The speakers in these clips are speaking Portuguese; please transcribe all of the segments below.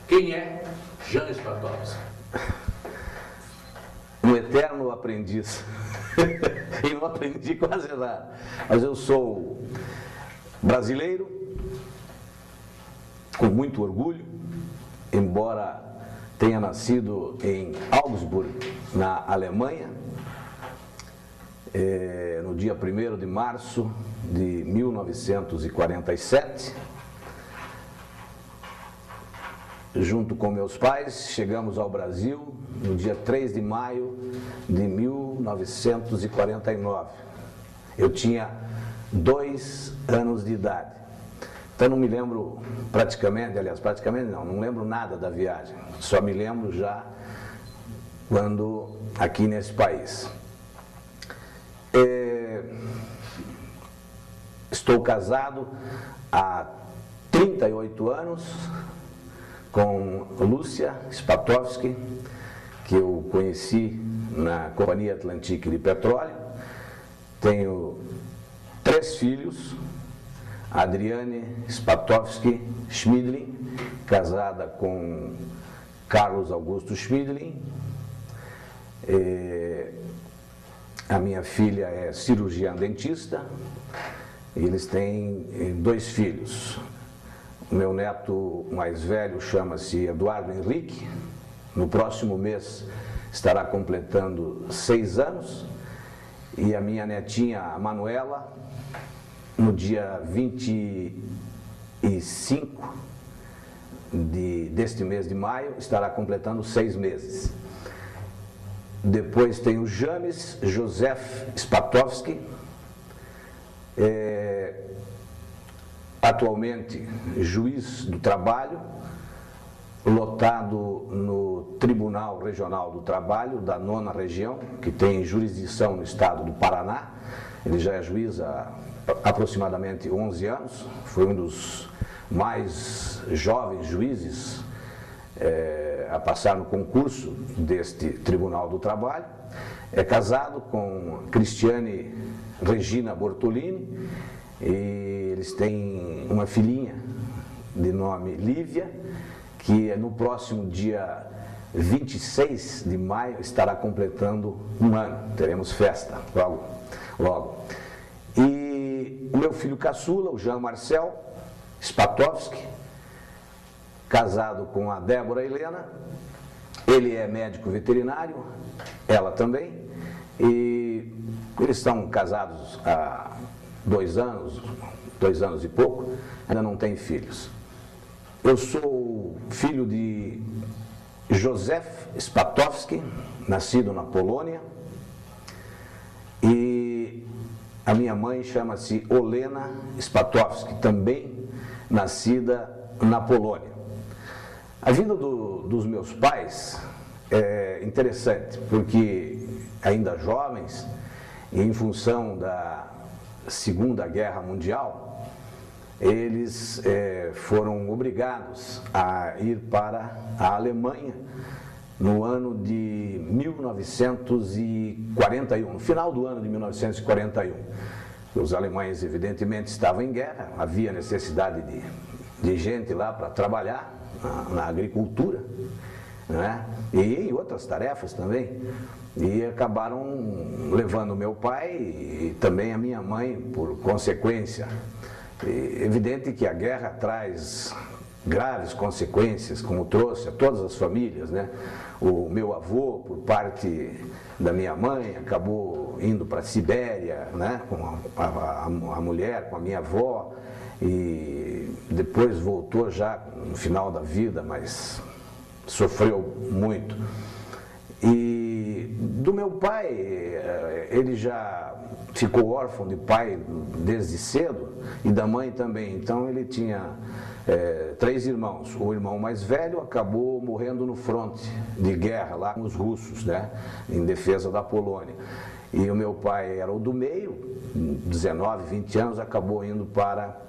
Quem é Jean Spatovski? Um eterno aprendiz. E não aprendi quase nada. Mas eu sou brasileiro, com muito orgulho, embora tenha nascido em Augsburg, na Alemanha, no dia 1º de março de 1947. Junto com meus pais, chegamos ao Brasil no dia 3 de maio de 1949. Eu tinha 2 anos de idade. Então não me lembro praticamente não lembro nada da viagem. Só me lembro já quando aqui nesse país. Estou casado há 38 anos com Lúcia Spatovski, que eu conheci na Companhia Atlantique de Petróleo. Tenho 3 filhos, Adriane Spatovski Schmidlin, casada com Carlos Augusto Schmidlin. A minha filha é cirurgiã dentista. Eles têm 2 filhos. O meu neto mais velho chama-se Eduardo Henrique. No próximo mês estará completando 6 anos. E a minha netinha Manuela, no dia 25 deste mês de maio, estará completando 6 meses. Depois tem o James Joseph Spatovski, atualmente juiz do trabalho, lotado no Tribunal Regional do Trabalho da 9ª Região, que tem jurisdição no estado do Paraná. Ele já é juiz há aproximadamente 11 anos, foi um dos mais jovens juízes a passar no concurso deste Tribunal do Trabalho. É casado com Cristiane Regina Bortolini e eles têm uma filhinha de nome Lívia, que no próximo dia 26 de maio estará completando 1 ano. Teremos festa logo. E o meu filho caçula, o Jean Marcel Spatovski, casado com a Débora Helena. Ele é médico veterinário, ela também, e eles estão casados há 2 anos e pouco, ainda não têm filhos. Eu sou filho de Józef Spatovski, nascido na Polônia, e a minha mãe chama-se Olena Spatovski, também nascida na Polônia. A vinda dos meus pais é interessante, porque ainda jovens, e em função da Segunda Guerra Mundial, eles foram obrigados a ir para a Alemanha no ano de 1941, no final do ano de 1941. Os alemães, evidentemente, estavam em guerra, havia necessidade de gente lá para trabalhar na agricultura, né? E em outras tarefas também. E acabaram levando meu pai e também a minha mãe, por consequência. É evidente que a guerra traz graves consequências, como trouxe a todas as famílias, né? O meu avô, por parte da minha mãe, acabou indo para a Sibéria, né? Com a mulher, com a minha avó, e depois voltou já no final da vida, mas sofreu muito. E do meu pai, ele já ficou órfão de pai desde cedo, e da mãe também. Então ele tinha 3 irmãos. O irmão mais velho acabou morrendo no fronte de guerra lá com os russos, né, em defesa da Polônia. E o meu pai era o do meio, 19, 20 anos, acabou indo para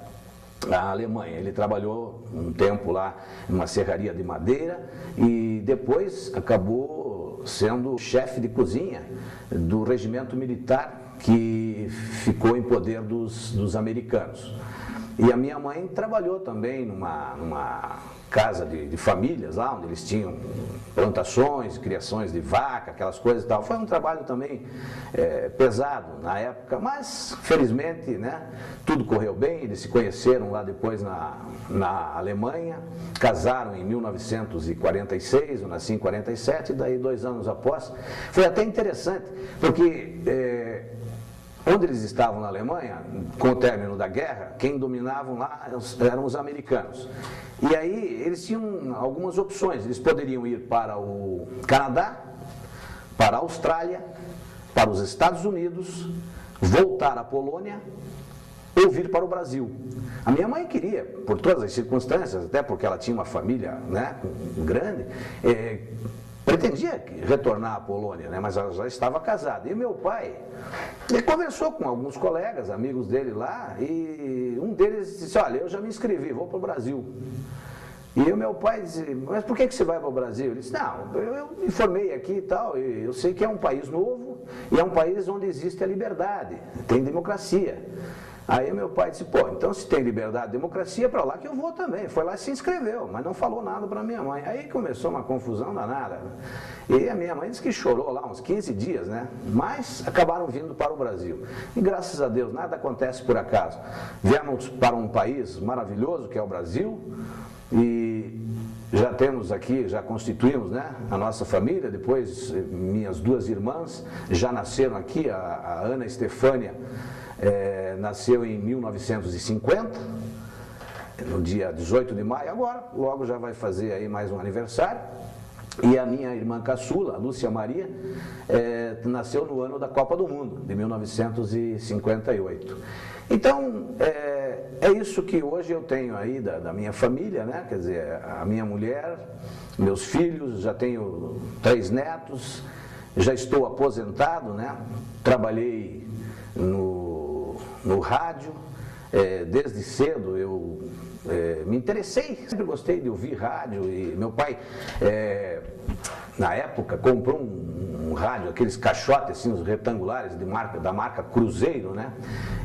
a Alemanha. Ele trabalhou um tempo lá em uma serraria de madeira e depois acabou sendo chefe de cozinha do regimento militar que ficou em poder dos americanos. E a minha mãe trabalhou também numa casa de famílias lá, onde eles tinham plantações, criações de vaca, aquelas coisas e tal. Foi um trabalho também pesado na época, mas felizmente, né, tudo correu bem. Eles se conheceram lá depois na Alemanha, casaram em 1946, eu nasci em 47, e daí 2 anos após. Foi até interessante, porque onde eles estavam na Alemanha, com o término da guerra, quem dominavam lá eram os americanos. E aí eles tinham algumas opções. Eles poderiam ir para o Canadá, para a Austrália, para os Estados Unidos, voltar à Polônia ou vir para o Brasil. A minha mãe queria, por todas as circunstâncias, até porque ela tinha uma família, né, grande, pretendia retornar à Polônia, né, mas ela já estava casada. E meu pai, ele conversou com alguns colegas, amigos dele lá, e um deles disse: olha, eu já me inscrevi, vou para o Brasil. E o meu pai disse: mas por que você vai para o Brasil? Ele disse: não, eu me formei aqui e tal, e eu sei que é um país novo, e é um país onde existe a liberdade, tem democracia. Aí meu pai disse: pô, então se tem liberdade e democracia, para lá que eu vou também. Foi lá e se inscreveu, mas não falou nada para minha mãe. Aí começou uma confusão danada. E a minha mãe disse que chorou lá uns 15 dias, né? Mas acabaram vindo para o Brasil. E graças a Deus, nada acontece por acaso. Viemos para um país maravilhoso que é o Brasil, e já temos aqui, já constituímos, né, a nossa família. Depois minhas 2 irmãs já nasceram aqui, a Ana Estefânia nasceu em 1950, no dia 18 de maio, agora, logo já vai fazer aí mais um aniversário. E a minha irmã caçula, a Lúcia Maria, nasceu no ano da Copa do Mundo, de 1958. Então, é isso que hoje eu tenho aí da minha família, né? Quer dizer, a minha mulher, meus filhos, já tenho 3 netos, já estou aposentado, né? Trabalhei no rádio, desde cedo eu me interessei, sempre gostei de ouvir rádio. E meu pai, na época, comprou um rádio, aqueles caixotes assim, os retangulares da marca Cruzeiro, né?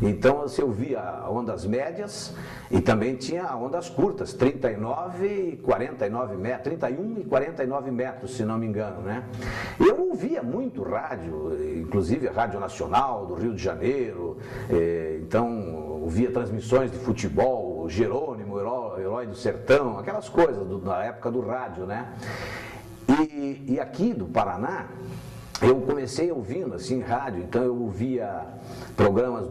Então você ouvia ondas médias e também tinha ondas curtas, 39 e 49 metros, 31 e 49 metros, se não me engano, né? Eu ouvia muito rádio, inclusive a Rádio Nacional do Rio de Janeiro, então ouvia transmissões de futebol, Jerônimo, Herói do Sertão, aquelas coisas da época do rádio, né? E aqui do Paraná, eu comecei ouvindo assim rádio, então eu ouvia programas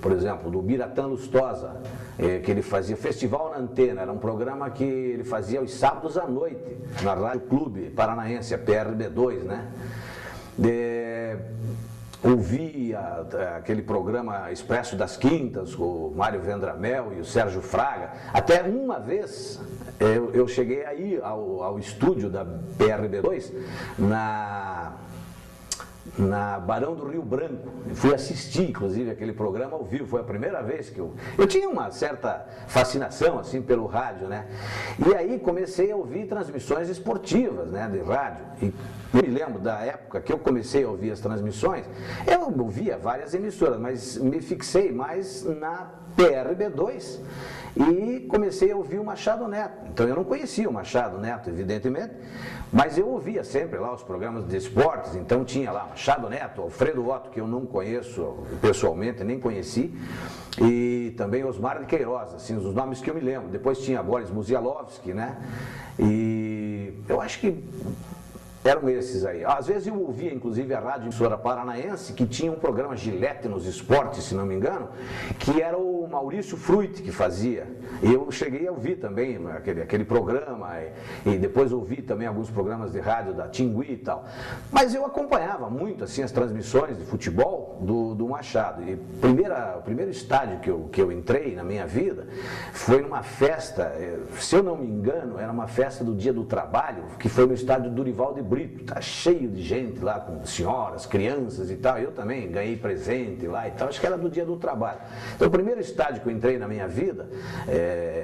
por exemplo, do Biratã Lustosa, que ele fazia Festival na Antena, era um programa que ele fazia aos sábados à noite, na Rádio Clube Paranaense, a PRB2, né? Ouvia aquele programa Expresso das Quintas, com o Mário Vendramel e o Sérgio Fraga. Até uma vez eu cheguei aí ao estúdio da PRB2 na Barão do Rio Branco. Fui assistir, inclusive, aquele programa ao vivo. Foi a primeira vez que eu tinha uma certa fascinação assim pelo rádio, né? E aí comecei a ouvir transmissões esportivas, né, de rádio. E eu me lembro da época que eu comecei a ouvir as transmissões. Eu ouvia várias emissoras, mas me fixei mais na PRB2 e comecei a ouvir o Machado Neto. Então eu não conhecia o Machado Neto, evidentemente, mas eu ouvia sempre lá os programas de esportes. Então tinha lá Machado Neto, Alfredo Otto, que eu não conheço pessoalmente, nem conheci, e também Osmar de Queiroz, assim, os nomes que eu me lembro. Depois tinha Boris Muzialowski, né? E eu acho que eram esses aí. Às vezes eu ouvia, inclusive, a Rádio Emissora Paranaense, que tinha um programa Gilete nos esportes, se não me engano, que era o Maurício Fruit que fazia. E eu cheguei a ouvir também aquele programa, e depois ouvi também alguns programas de rádio da Tingui e tal. Mas eu acompanhava muito assim, as transmissões de futebol do Machado. E o primeiro estádio que eu entrei na minha vida foi numa festa, se eu não me engano, era uma festa do Dia do Trabalho, que foi no estádio Dorival de Brito. Tá cheio de gente lá, com senhoras, crianças e tal. Eu também ganhei presente lá e tal. Acho que era do Dia do Trabalho. Então o primeiro estádio que eu entrei na minha vida,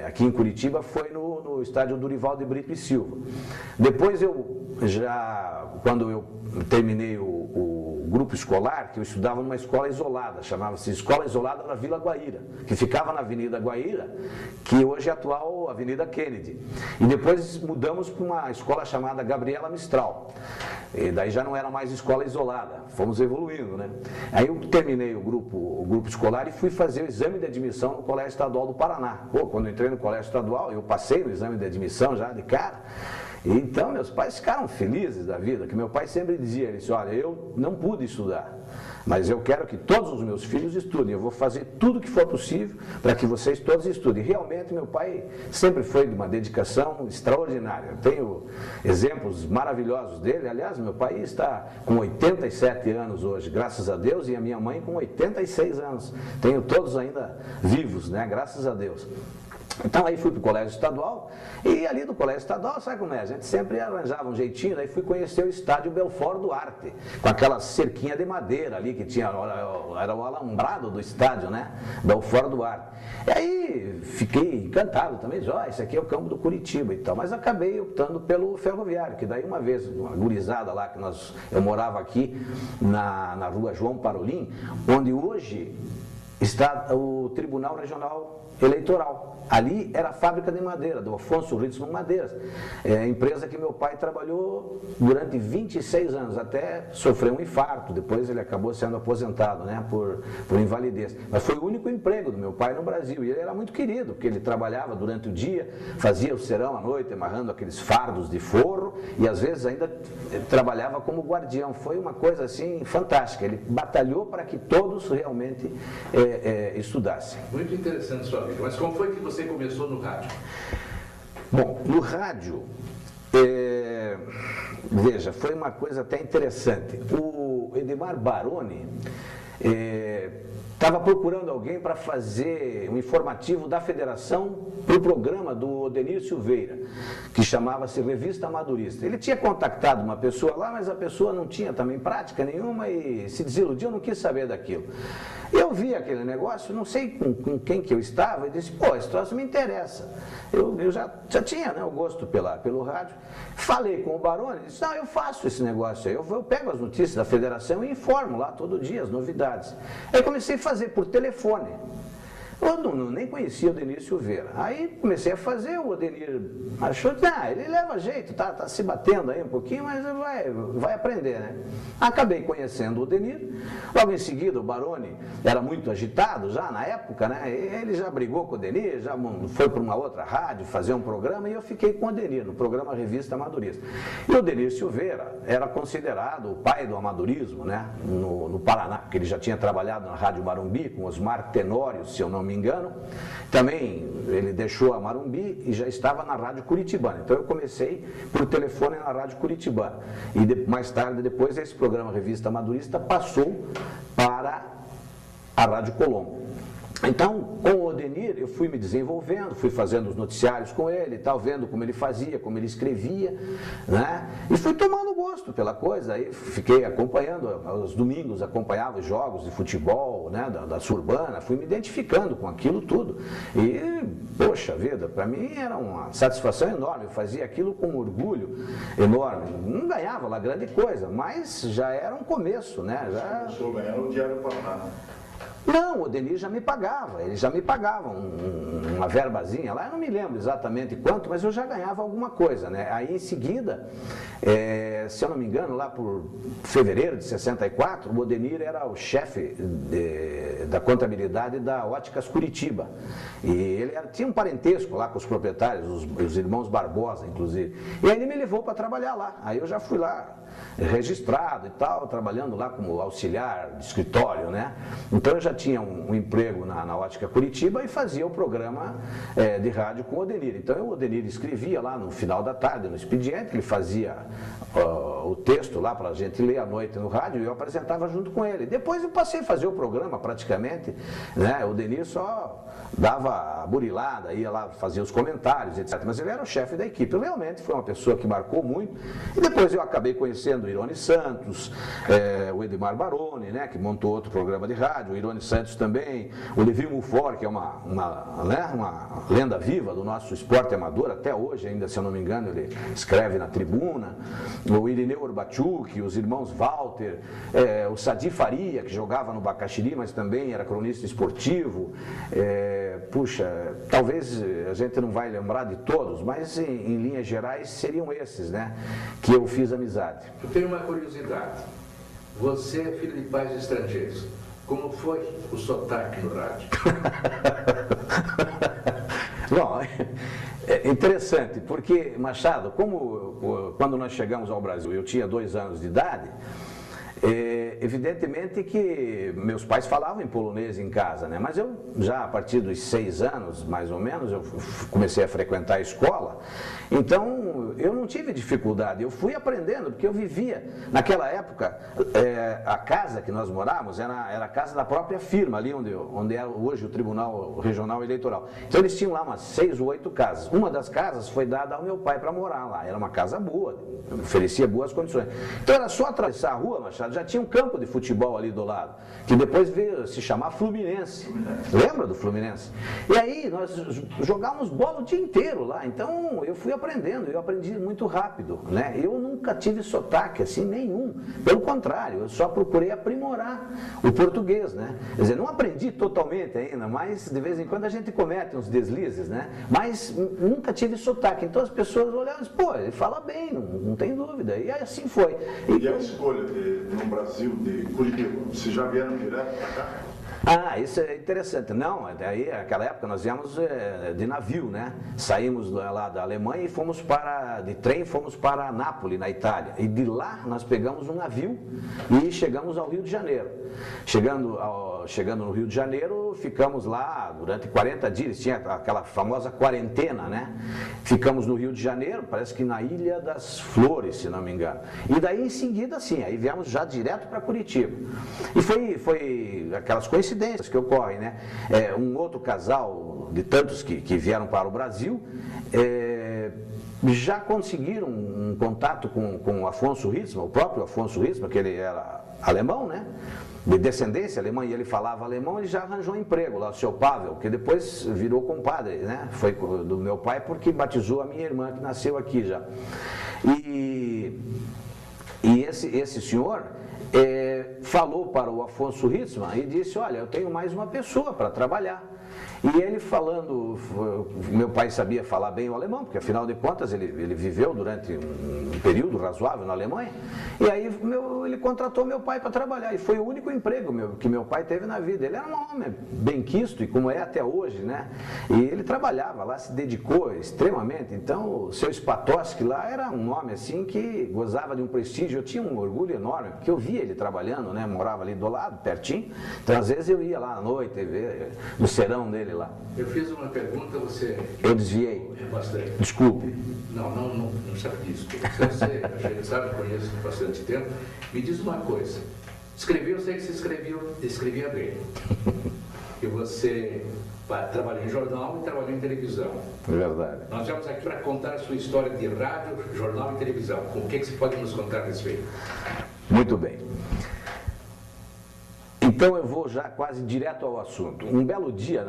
aqui em Curitiba, foi no estádio Dorival de Brito e Silva. Depois quando eu terminei o grupo escolar que eu estudava numa escola isolada, chamava-se Escola Isolada da Vila Guaíra, que ficava na Avenida Guaíra, que hoje é a atual Avenida Kennedy. E depois mudamos para uma escola chamada Gabriela Mistral. E daí já não era mais escola isolada, fomos evoluindo, né? Aí eu terminei o grupo escolar e fui fazer o exame de admissão no Colégio Estadual do Paraná. Pô, quando eu entrei no Colégio Estadual, eu passei no exame de admissão já de cara. Então meus pais ficaram felizes da vida, que meu pai sempre dizia, ele disse, olha, eu não pude estudar, mas eu quero que todos os meus filhos estudem, eu vou fazer tudo que for possível para que vocês todos estudem. E realmente meu pai sempre foi de uma dedicação extraordinária, eu tenho exemplos maravilhosos dele. Aliás, meu pai está com 87 anos hoje, graças a Deus, e a minha mãe com 86 anos, tenho todos ainda vivos, né, graças a Deus. Então aí fui para o colégio estadual, e ali do colégio estadual, sabe como é? A gente sempre arranjava um jeitinho, aí fui conhecer o estádio Belfort Duarte, com aquela cerquinha de madeira ali que tinha, era o alambrado do estádio, né? Belfort Duarte. E aí fiquei encantado também, disse, esse aqui é o campo do Curitiba e tal, mas acabei optando pelo Ferroviário, que daí uma vez, uma gurizada lá, que eu morava aqui na rua João Parolim, onde hoje está o Tribunal Regional Eleitoral. Ali era a fábrica de madeira, do Afonso Ritzmann Madeiras, empresa que meu pai trabalhou durante 26 anos, até sofreu um infarto, depois ele acabou sendo aposentado, né, por invalidez. Mas foi o único emprego do meu pai no Brasil, e ele era muito querido, porque ele trabalhava durante o dia, fazia o serão à noite, amarrando aqueles fardos de forro, e às vezes ainda trabalhava como guardião. Foi uma coisa assim fantástica, ele batalhou para que todos realmente estudassem. Muito interessante sua vida, mas como foi que você começou no rádio? Bom, no rádio, veja, foi uma coisa até interessante. O Edmar Baroni estava procurando alguém para fazer um informativo da federação para o programa do Odenir Silveira, que chamava-se Revista Amadurista. Ele tinha contactado uma pessoa lá, mas a pessoa não tinha também prática nenhuma e se desiludiu, não quis saber daquilo. Eu vi aquele negócio, não sei com quem que eu estava, e disse, pô, esse troço me interessa. Eu já tinha, né, o gosto pelo rádio. Falei com o Baroni, disse, não, eu faço esse negócio aí, eu pego as notícias da federação e informo lá todo dia as novidades. Aí comecei a fazer por telefone. Eu nem conhecia o Odenir Silveira. Aí comecei a fazer, o Odenir achou que ele leva jeito, tá se batendo aí um pouquinho, mas vai aprender, né? Acabei conhecendo o Odenir. Logo em seguida o Baroni era muito agitado já na época, né? Ele já brigou com o Odenir, já foi para uma outra rádio fazer um programa, e eu fiquei com o Odenir no programa Revista Amadurista. E o Odenir Silveira era considerado o pai do amadorismo, né? No Paraná, porque ele já tinha trabalhado na Rádio Marumbi com Osmar Tenório, se eu não me engano. Também ele deixou a Marumbi e já estava na Rádio Curitibana. Então eu comecei por telefone na Rádio Curitibana. E mais tarde, depois, esse programa Revista Amadurista passou para a Rádio Colombo. Então, com o Odenir, eu fui me desenvolvendo, fui fazendo os noticiários com ele, tal, vendo como ele fazia, como ele escrevia, né? E fui tomando gosto pela coisa. Aí fiquei acompanhando, aos domingos acompanhava os jogos de futebol, né, da Surbana, fui me identificando com aquilo tudo. E, poxa vida, para mim era uma satisfação enorme, eu fazia aquilo com um orgulho enorme. Não ganhava lá grande coisa, mas já era um começo, né? Já... Começou a ganhar no Diário Paraná. Não, o Odenir já me pagava, ele já me pagava uma verbazinha lá, eu não me lembro exatamente quanto, mas eu já ganhava alguma coisa, né? Aí em seguida, se eu não me engano, lá por fevereiro de 64, o Odenir era o chefe da contabilidade da Óticas Curitiba. E ele tinha um parentesco lá com os proprietários, os irmãos Barbosa, inclusive. E aí ele me levou para trabalhar lá. Aí eu já fui lá registrado e tal, trabalhando lá como auxiliar de escritório, né? Então eu já tinha um emprego na Ótica Curitiba e fazia o programa de rádio com o Odenir. Então o Odenir escrevia lá no final da tarde, no expediente, ele fazia o texto lá para a gente ler à noite no rádio e eu apresentava junto com ele. Depois eu passei a fazer o programa praticamente, né? O Odenir só dava a burilada, ia lá fazer os comentários, etc. Mas ele era o chefe da equipe. Realmente foi uma pessoa que marcou muito. E depois eu acabei conhecendo o Irone Santos, o Edmar Baroni, né, que montou outro programa de rádio, o Irone Santos também, o Levi Mufor, que é uma lenda viva do nosso esporte amador, até hoje ainda, se eu não me engano, ele escreve na Tribuna, o Irineu Orbachuk, os irmãos Walter, o Sadi Faria, que jogava no Bacaxiri, mas também era cronista esportivo. Puxa, talvez a gente não vai lembrar de todos, mas em linhas gerais seriam esses, né, que eu fiz amizade. Eu tenho uma curiosidade. Você é filho de pais estrangeiros. Como foi o sotaque no rádio? Bom, é interessante, porque, Machado, quando nós chegamos ao Brasil, eu tinha 2 anos de idade, evidentemente que meus pais falavam em polonês em casa, né? Mas eu já a partir dos 6 anos, mais ou menos, eu comecei a frequentar a escola, então eu não tive dificuldade, eu fui aprendendo, porque eu vivia, naquela época, a casa que nós morávamos era a casa da própria firma, ali onde é hoje o Tribunal Regional Eleitoral. Então eles tinham lá umas 6 ou 8 casas, uma das casas foi dada ao meu pai para morar lá, era uma casa boa, oferecia boas condições. Então era só atravessar a rua, Machado, já tinha um campo de futebol ali do lado, que depois veio se chamar Fluminense. Lembra do Fluminense? E aí nós jogávamos bola o dia inteiro lá, então eu fui aprendendo, eu aprendi muito rápido, né? Eu nunca tive sotaque assim nenhum, pelo contrário, eu só procurei aprimorar o português, né? Quer dizer, não aprendi totalmente ainda, mas de vez em quando a gente comete uns deslizes, né? Mas nunca tive sotaque, então as pessoas olhavam e diziam, pô, ele fala bem, não tem dúvida, e assim foi. E a escolha no Brasil de Curitiba, vocês já vieram direto para cá? Ah, isso é interessante. Não, daí naquela época nós viemos de navio, né? Saímos lá da Alemanha e fomos de trem fomos para Nápoles, na Itália. E de lá nós pegamos um navio e chegamos ao Rio de Janeiro. Chegando no Rio de Janeiro, ficamos lá durante 40 dias, tinha aquela famosa quarentena, né? Ficamos no Rio de Janeiro, parece que na Ilha das Flores, se não me engano. E daí em seguida, sim, aí viemos já direto para Curitiba. E foi aquelas coincidências que ocorrem, né? Um outro casal de tantos que vieram para o Brasil, já conseguiram um contato com o Afonso Ritzmann, o próprio Afonso Ritzmann, que ele era alemão, né? De descendência alemã, e ele falava alemão, ele já arranjou um emprego lá, o seu Pavel, que depois virou compadre, né? Foi do meu pai porque batizou a minha irmã, que nasceu aqui já. E esse senhor falou para o Afonso Ritzmann e disse, olha, eu tenho mais uma pessoa para trabalhar. E ele falando, meu pai sabia falar bem o alemão, porque afinal de contas ele viveu durante um período razoável na Alemanha, e aí ele contratou meu pai para trabalhar, e foi o único emprego que meu pai teve na vida. Ele era um homem benquisto, e como é até hoje, né? E ele trabalhava lá, se dedicou extremamente, então o seu Spatoski lá era um homem assim que gozava de um prestígio, eu tinha um orgulho enorme, porque eu via ele trabalhando, né? Morava ali do lado, pertinho, então às vezes eu ia lá à noite, ver no serão dele lá. Eu fiz uma pergunta, você... Eu desviei. Bastante. Desculpe. Não sabe disso. Você, a gente sabe, conheço há bastante tempo. Me diz uma coisa. Eu sei que você escrevia bem. E você trabalhou em jornal e trabalhou em televisão. É verdade. Nós viemos aqui para contar a sua história de rádio, jornal e televisão. O que você pode nos contar a respeito? Muito bem. Então eu vou já quase direto ao assunto. Um belo dia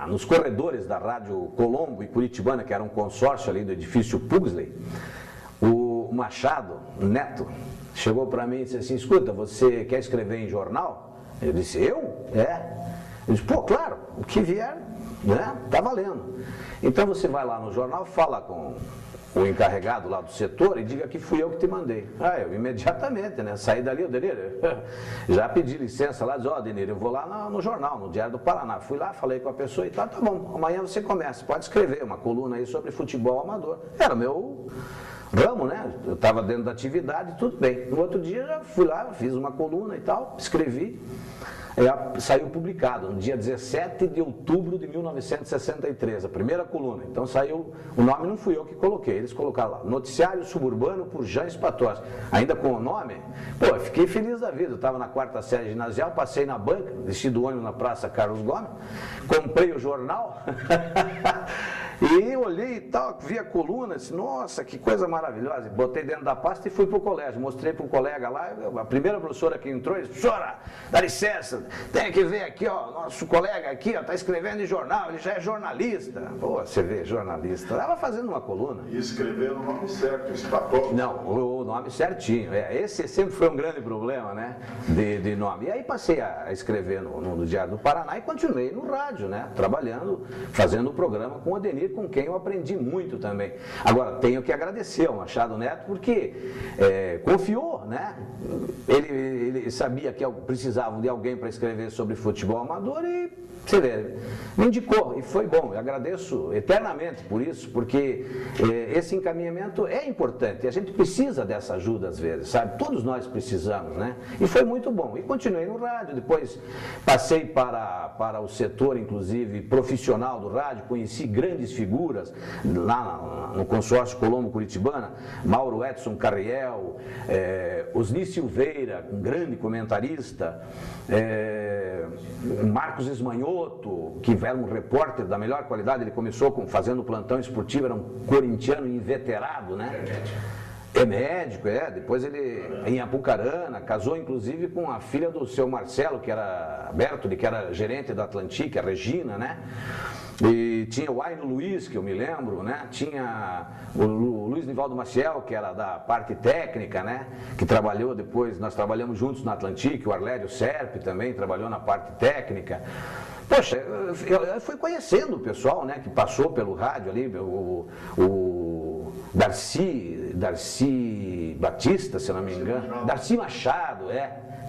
nos corredores da Rádio Colombo e Curitibana, que era um consórcio ali do edifício Pugsley, o Machado Neto chegou para mim e disse assim, escuta, você quer escrever em jornal? Eu disse, eu? Eu disse, pô, claro, o que vier, né? Tá valendo. Então você vai lá no jornal, fala com o encarregado lá do setor e diga que fui eu que te mandei. Eu imediatamente, né, saí dali, Denir, já pedi licença lá, disse, Denir, eu vou lá no jornal, no Diário do Paraná. Fui lá, falei com a pessoa e tal, tá bom, amanhã você começa, pode escrever uma coluna aí sobre futebol amador. Era meu ramo, né, eu estava dentro da atividade, tudo bem. No outro dia já fui lá, fiz uma coluna e tal, escrevi. saiu publicado no dia 17 de outubro de 1963, a primeira coluna. Então saiu, o nome não fui eu que coloquei, eles colocaram lá, Noticiário Suburbano por Jans Patós. Ainda com o nome, pô, eu fiquei feliz da vida. Eu estava na 4ª série ginasial, passei na banca, desci do ônibus na Praça Carlos Gomes, comprei o jornal e olhei e tal, vi a coluna, disse, nossa, que coisa maravilhosa. Botei dentro da pasta e fui para o colégio, mostrei para um colega lá, a primeira professora que entrou, disse, professora, dá licença, tem que ver aqui, ó, nosso colega aqui, ó, está escrevendo em jornal, ele já é jornalista. Pô, você vê, jornalista, estava fazendo uma coluna. E escrevendo o nome certo, Espatópolis. Não, o nome certinho, esse sempre foi um grande problema, né, de nome. E aí passei a escrever no Diário do Paraná e continuei no rádio, né, trabalhando, fazendo o programa com o Adenir, com quem eu aprendi muito também. Agora, tenho que agradecer ao Machado Neto, porque confiou, né? Ele sabia que precisavam de alguém para escrever sobre futebol amador e, você vê, me indicou, e foi bom. Eu agradeço eternamente por isso, porque esse encaminhamento é importante, a gente precisa dessa ajuda às vezes, sabe? Todos nós precisamos, né? E foi muito bom. E continuei no rádio, depois passei para o setor, inclusive, profissional do rádio, conheci grandes figuras lá no consórcio Colombo Curitibana, Mauro Edson Carriel, Osni Silveira, um grande comentarista, Marcos Esmanhoto, que era um repórter da melhor qualidade, ele começou fazendo plantão esportivo, era um corintiano inveterado, né? É médico, depois ele, em Apucarana, casou inclusive com a filha do seu Marcelo, que era Bertoli, que era gerente da Atlantique, a Regina, né? E tinha o Aino Luiz, que eu me lembro, né? Tinha o Luiz Nivaldo Maciel, que era da parte técnica, né? Que trabalhou depois, nós trabalhamos juntos na Atlantique, o Arlério Serpe também trabalhou na parte técnica. Poxa, eu fui conhecendo o pessoal, né? Que passou pelo rádio ali, o Darcy Batista, se não me engano, Darcy Machado,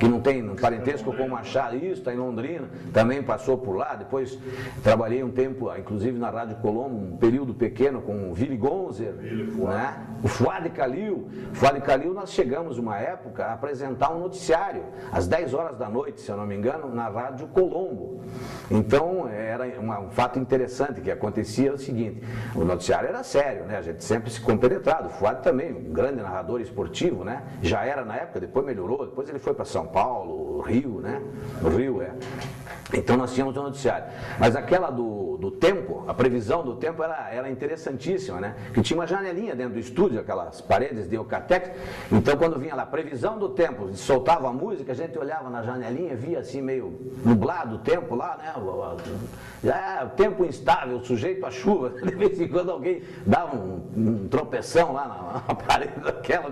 que não tem um parentesco com o Machado, isso, está em Londrina, também passou por lá. Depois trabalhei um tempo, inclusive na Rádio Colombo, um período pequeno com o Willy Gonzer, né? O Fuad Calil. Fuad Calil, nós chegamos uma época a apresentar um noticiário, às 10 horas da noite, se eu não me engano, na Rádio Colombo. Então, era um fato interessante que acontecia, era o seguinte, o noticiário era sério, né? A gente sempre se compenetrado. O Fuad também, um grande narrador esportivo, né? Já era na época, depois melhorou, depois ele foi para São Paulo, Rio, né? O Rio, Então nós tínhamos um noticiário. Mas aquela do tempo, a previsão do tempo era interessantíssima, né? Que tinha uma janelinha dentro do estúdio, aquelas paredes de Eucatex. Então quando vinha lá, previsão do tempo, soltava a música, a gente olhava na janelinha, via assim meio nublado o tempo lá, né? Já tempo instável, sujeito à chuva. De vez em quando alguém dava um tropeção lá na parede daquela,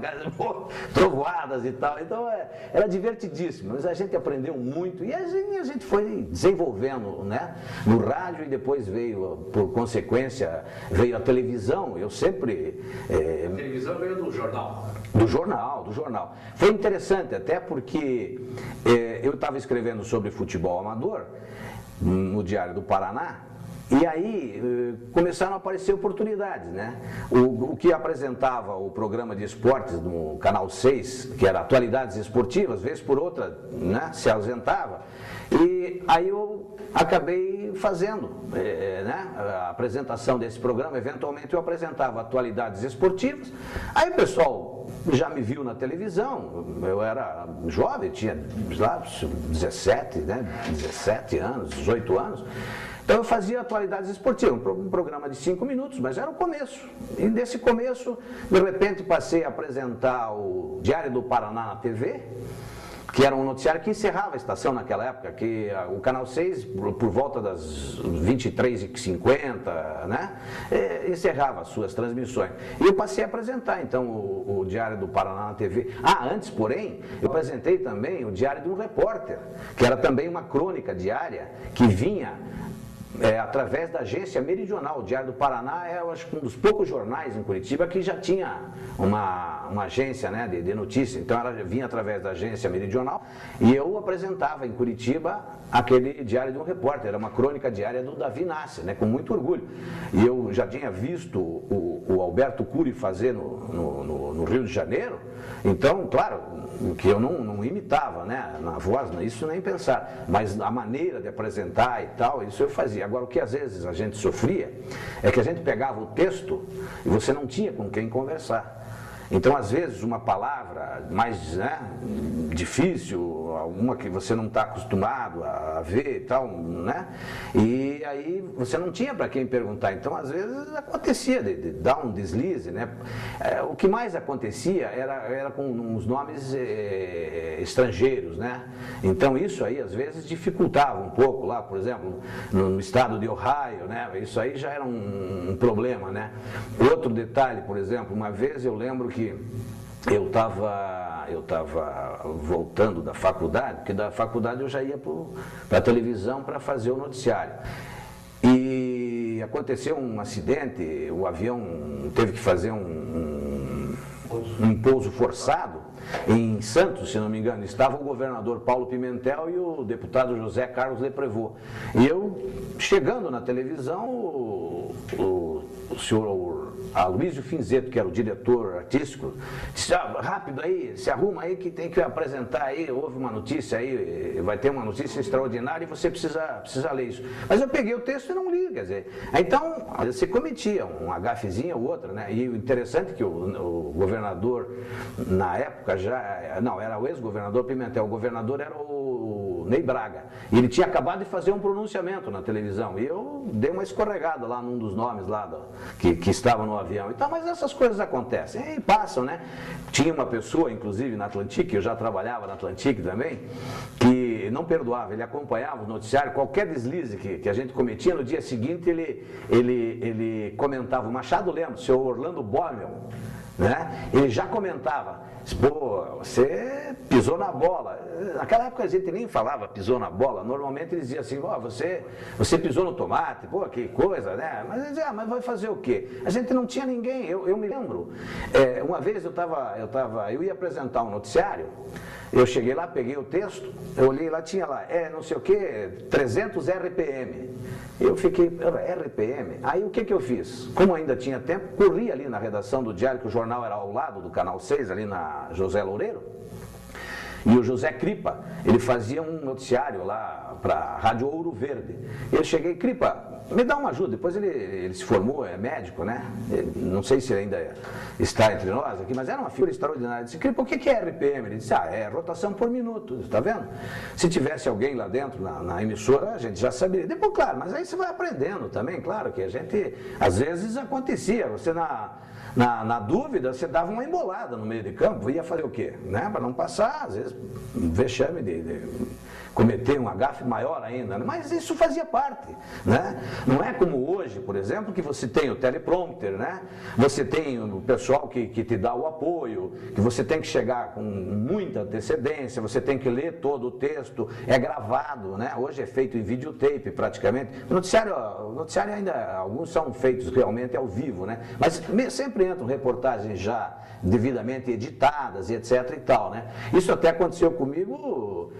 trovoadas e tal. Então era divertidíssimo, mas a gente aprendeu muito e a gente foi desenvolvendo, né, no rádio, e depois veio, por consequência, veio a televisão. Eu sempre... A televisão veio do jornal. Do jornal. Foi interessante, até porque eu estava escrevendo sobre futebol amador no Diário do Paraná. E aí começaram a aparecer oportunidades, né? O que apresentava o programa de esportes no Canal 6, que era Atualidades Esportivas, vez por outra, né, se ausentava. E aí eu acabei fazendo, né, a apresentação desse programa. Eventualmente eu apresentava Atualidades Esportivas. Aí o pessoal já me viu na televisão, eu era jovem, tinha lá 17 anos, 18 anos. Então eu fazia Atualidades Esportivas, um programa de 5 minutos, mas era o começo. E desse começo, de repente passei a apresentar o Diário do Paraná na TV, que era um noticiário que encerrava a estação naquela época, que o Canal 6, por volta das 23h50, né, encerrava as suas transmissões. E eu passei a apresentar, então, o Diário do Paraná na TV. Antes, porém, eu apresentei também o Diário de um Repórter, que era também uma crônica diária que vinha através da agência Meridional. O Diário do Paraná eu acho que um dos poucos jornais em Curitiba que já tinha uma agência, né, de notícia. Então ela vinha através da agência Meridional e eu apresentava em Curitiba aquele Diário de um Repórter. Era uma crônica diária do Davi Nasser, né, com muito orgulho. E eu já tinha visto o Alberto Cury fazer no Rio de Janeiro. Então, claro, que eu não imitava, né, na voz, isso nem pensar, mas a maneira de apresentar e tal, isso eu fazia. Agora, o que às vezes a gente sofria é que a gente pegava o texto e você não tinha com quem conversar. Então, às vezes, uma palavra mais, né, difícil, alguma que você não está acostumado a ver e tal, né? E aí você não tinha para quem perguntar. Então, às vezes, acontecia de dar um deslize, né? O que mais acontecia era com os nomes estrangeiros, né? Então, isso aí, às vezes, dificultava um pouco lá, por exemplo, no estado de Ohio, né? Isso aí já era um problema, né? Outro detalhe, por exemplo, uma vez eu lembro que eu estava voltando da faculdade, porque da faculdade eu já ia para a televisão para fazer o noticiário. E aconteceu um acidente, o avião teve que fazer um pouso forçado em Santos, se não me engano. Estava o governador Paulo Pimentel e o deputado José Carlos Leprevot. E eu, chegando na televisão, o senhor Aloysio Finzetto, que era o diretor artístico, disse: rápido aí, se arruma aí que tem que apresentar aí, houve uma notícia aí, vai ter uma notícia extraordinária e você precisa ler isso. Mas eu peguei o texto e não li, quer dizer, então você cometia uma gafezinha ou outra, né? E o interessante é que o governador, na época era o ex-governador Pimentel, o governador era o Ney Braga, e ele tinha acabado de fazer um pronunciamento na televisão, e eu dei uma escorregada lá num dos nomes lá que estava no avião. Então, mas essas coisas acontecem e passam, né? Tinha uma pessoa, inclusive na Atlantique, eu já trabalhava na Atlantique também, que não perdoava, ele acompanhava o noticiário, qualquer deslize que a gente cometia, no dia seguinte ele comentava. O Machado Lemos, o senhor Orlando Bommel, né? Ele já comentava: pô, você pisou na bola. Naquela época a gente nem falava pisou na bola, normalmente eles diziam assim: ó, você pisou no tomate, pô, que coisa, né? Mas eles diziam: mas vai fazer o quê? A gente não tinha ninguém. Eu me lembro, uma vez eu ia apresentar um noticiário, eu cheguei lá, peguei o texto, eu olhei lá, tinha lá, não sei o quê, 300 RPM. Eu fiquei, RPM? Aí o que eu fiz? Como ainda tinha tempo, corri ali na redação do Diário, que o jornal era ao lado do Canal 6, ali na José Loureiro, e o José Cripa, ele fazia um noticiário lá para a Rádio Ouro Verde. Eu cheguei: Cripa, me dá uma ajuda. Depois ele se formou, é médico, né? Não sei se ele ainda está entre nós aqui, mas era uma figura extraordinária. Eu disse: Cripa, o que é RPM? Ele disse: é rotação por minuto, está vendo? Se tivesse alguém lá dentro na emissora, a gente já saberia. Depois, claro, mas aí você vai aprendendo também, claro que a gente, às vezes acontecia, você na dúvida, você dava uma embolada no meio de campo, ia fazer o quê? Né? Para não passar, às vezes, um vexame de cometer um agafe maior ainda, né? Mas isso fazia parte, né? Não é como hoje, por exemplo, que você tem o teleprompter, né? Você tem o pessoal que te dá o apoio, que você tem que chegar com muita antecedência, você tem que ler todo o texto, é gravado, né? Hoje é feito em videotape praticamente. O noticiário ainda, alguns são feitos realmente ao vivo, né? Mas sempre entram reportagens já devidamente editadas e etc e tal, né? Isso até aconteceu comigo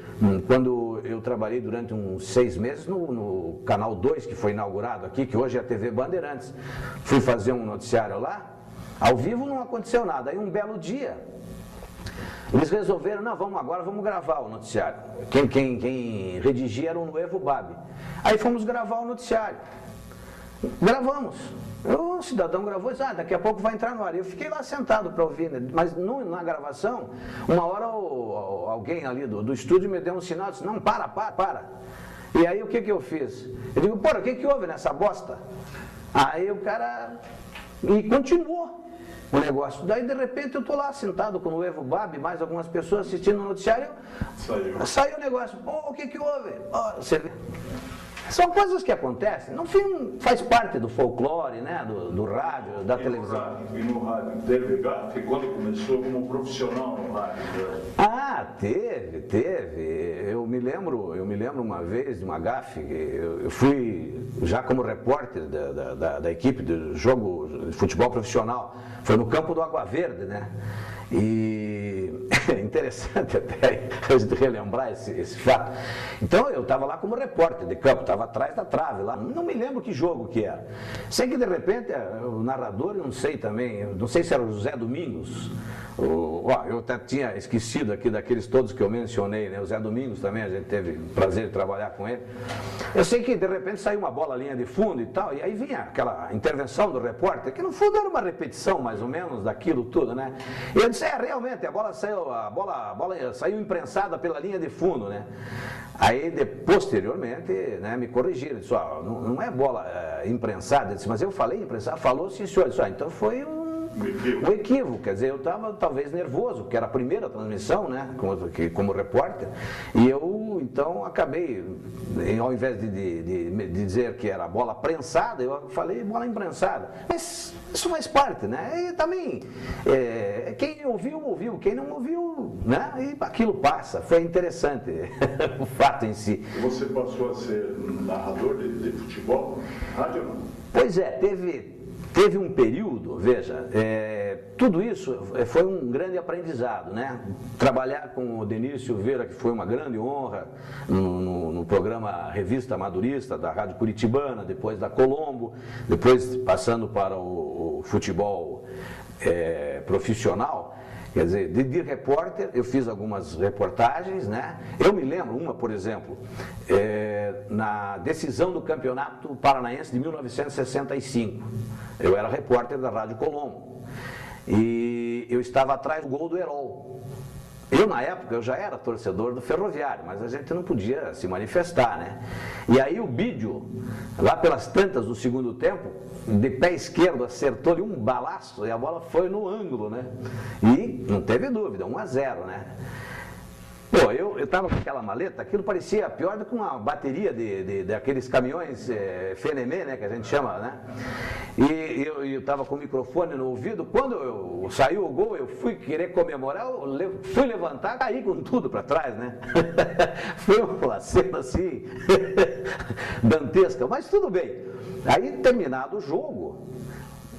quando eu trabalhei durante uns 6 meses no Canal 2, que foi inaugurado aqui, que hoje é a TV Bandeirantes. Fui fazer um noticiário lá, ao vivo não aconteceu nada. Aí um belo dia, eles resolveram: não, agora vamos gravar o noticiário. Quem redigia era o Nuevo Babi. Aí fomos gravar o noticiário. Gravamos. O cidadão gravou e disse: daqui a pouco vai entrar no ar. Eu fiquei lá sentado para ouvir, né? Mas na gravação, uma hora alguém ali do estúdio me deu um sinal, disse: não, para. E aí o que eu fiz? Eu digo: porra, o que houve nessa bosta? Aí o cara... E continuou o negócio. Daí de repente eu estou lá sentado com o Nuevo Babi, mais algumas pessoas assistindo o noticiário. Saiu o negócio. Pô, o que houve? Você vê? São coisas que acontecem, no fim faz parte do folclore, né? Do rádio, da televisão. E no rádio teve gafe quando começou como profissional no rádio? Teve. Eu me lembro uma vez de uma gafe, eu fui já como repórter da equipe do jogo de futebol profissional, foi no campo do Água Verde, né? E interessante até relembrar esse fato. Então eu estava lá como repórter de campo, estava atrás da trave lá, não me lembro que jogo que era. Sei que de repente o narrador, eu não sei também, não sei se era o Zé Domingos, eu até tinha esquecido aqui daqueles todos que eu mencionei, né? O Zé Domingos também, a gente teve o prazer de trabalhar com ele. Eu sei que de repente saiu uma bola linha de fundo e tal, e aí vinha aquela intervenção do repórter, que no fundo era uma repetição mais ou menos daquilo tudo, né? E eu disse, realmente, a bola saiu imprensada pela linha de fundo, né? Aí, posteriormente, né, me corrigiram, disse, não é bola imprensada, eu disse, mas eu falei imprensada, falou sim, senhor, disse, então foi um equívoco, quer dizer, eu estava talvez nervoso, porque era a primeira transmissão, né, como repórter, e eu então acabei, ao invés de dizer que era bola prensada, eu falei bola imprensada, mas isso faz parte, né, e também, quem ouviu, quem não ouviu, né, e aquilo passa, foi interessante o fato em si. Você passou a ser narrador de futebol, rádio ou não? Pois é, teve um período, veja, tudo isso foi um grande aprendizado, né? Trabalhar com o Denir Silveira, que foi uma grande honra, no programa Revista Madurista da Rádio Curitibana, depois da Colombo, depois passando para o futebol profissional. Quer dizer, de repórter, eu fiz algumas reportagens, né? Eu me lembro uma, por exemplo, na decisão do Campeonato Paranaense de 1965. Eu era repórter da Rádio Colombo e eu estava atrás do gol do Herol. Eu, na época, eu já era torcedor do Ferroviário, mas a gente não podia se manifestar, né? E aí o Bídio, lá pelas tantas do segundo tempo, de pé esquerdo, acertou-lhe um balaço e a bola foi no ângulo, né? E não teve dúvida, 1-0, né? Pô, eu estava com aquela maleta, aquilo parecia pior do que uma bateria daqueles caminhões Fenemê, né, que a gente chama, né? E eu estava com o microfone no ouvido, quando saiu o gol, eu fui querer comemorar, fui levantar, caí com tudo para trás, né? Foi uma cena assim, dantesca, mas tudo bem. Aí, terminado o jogo,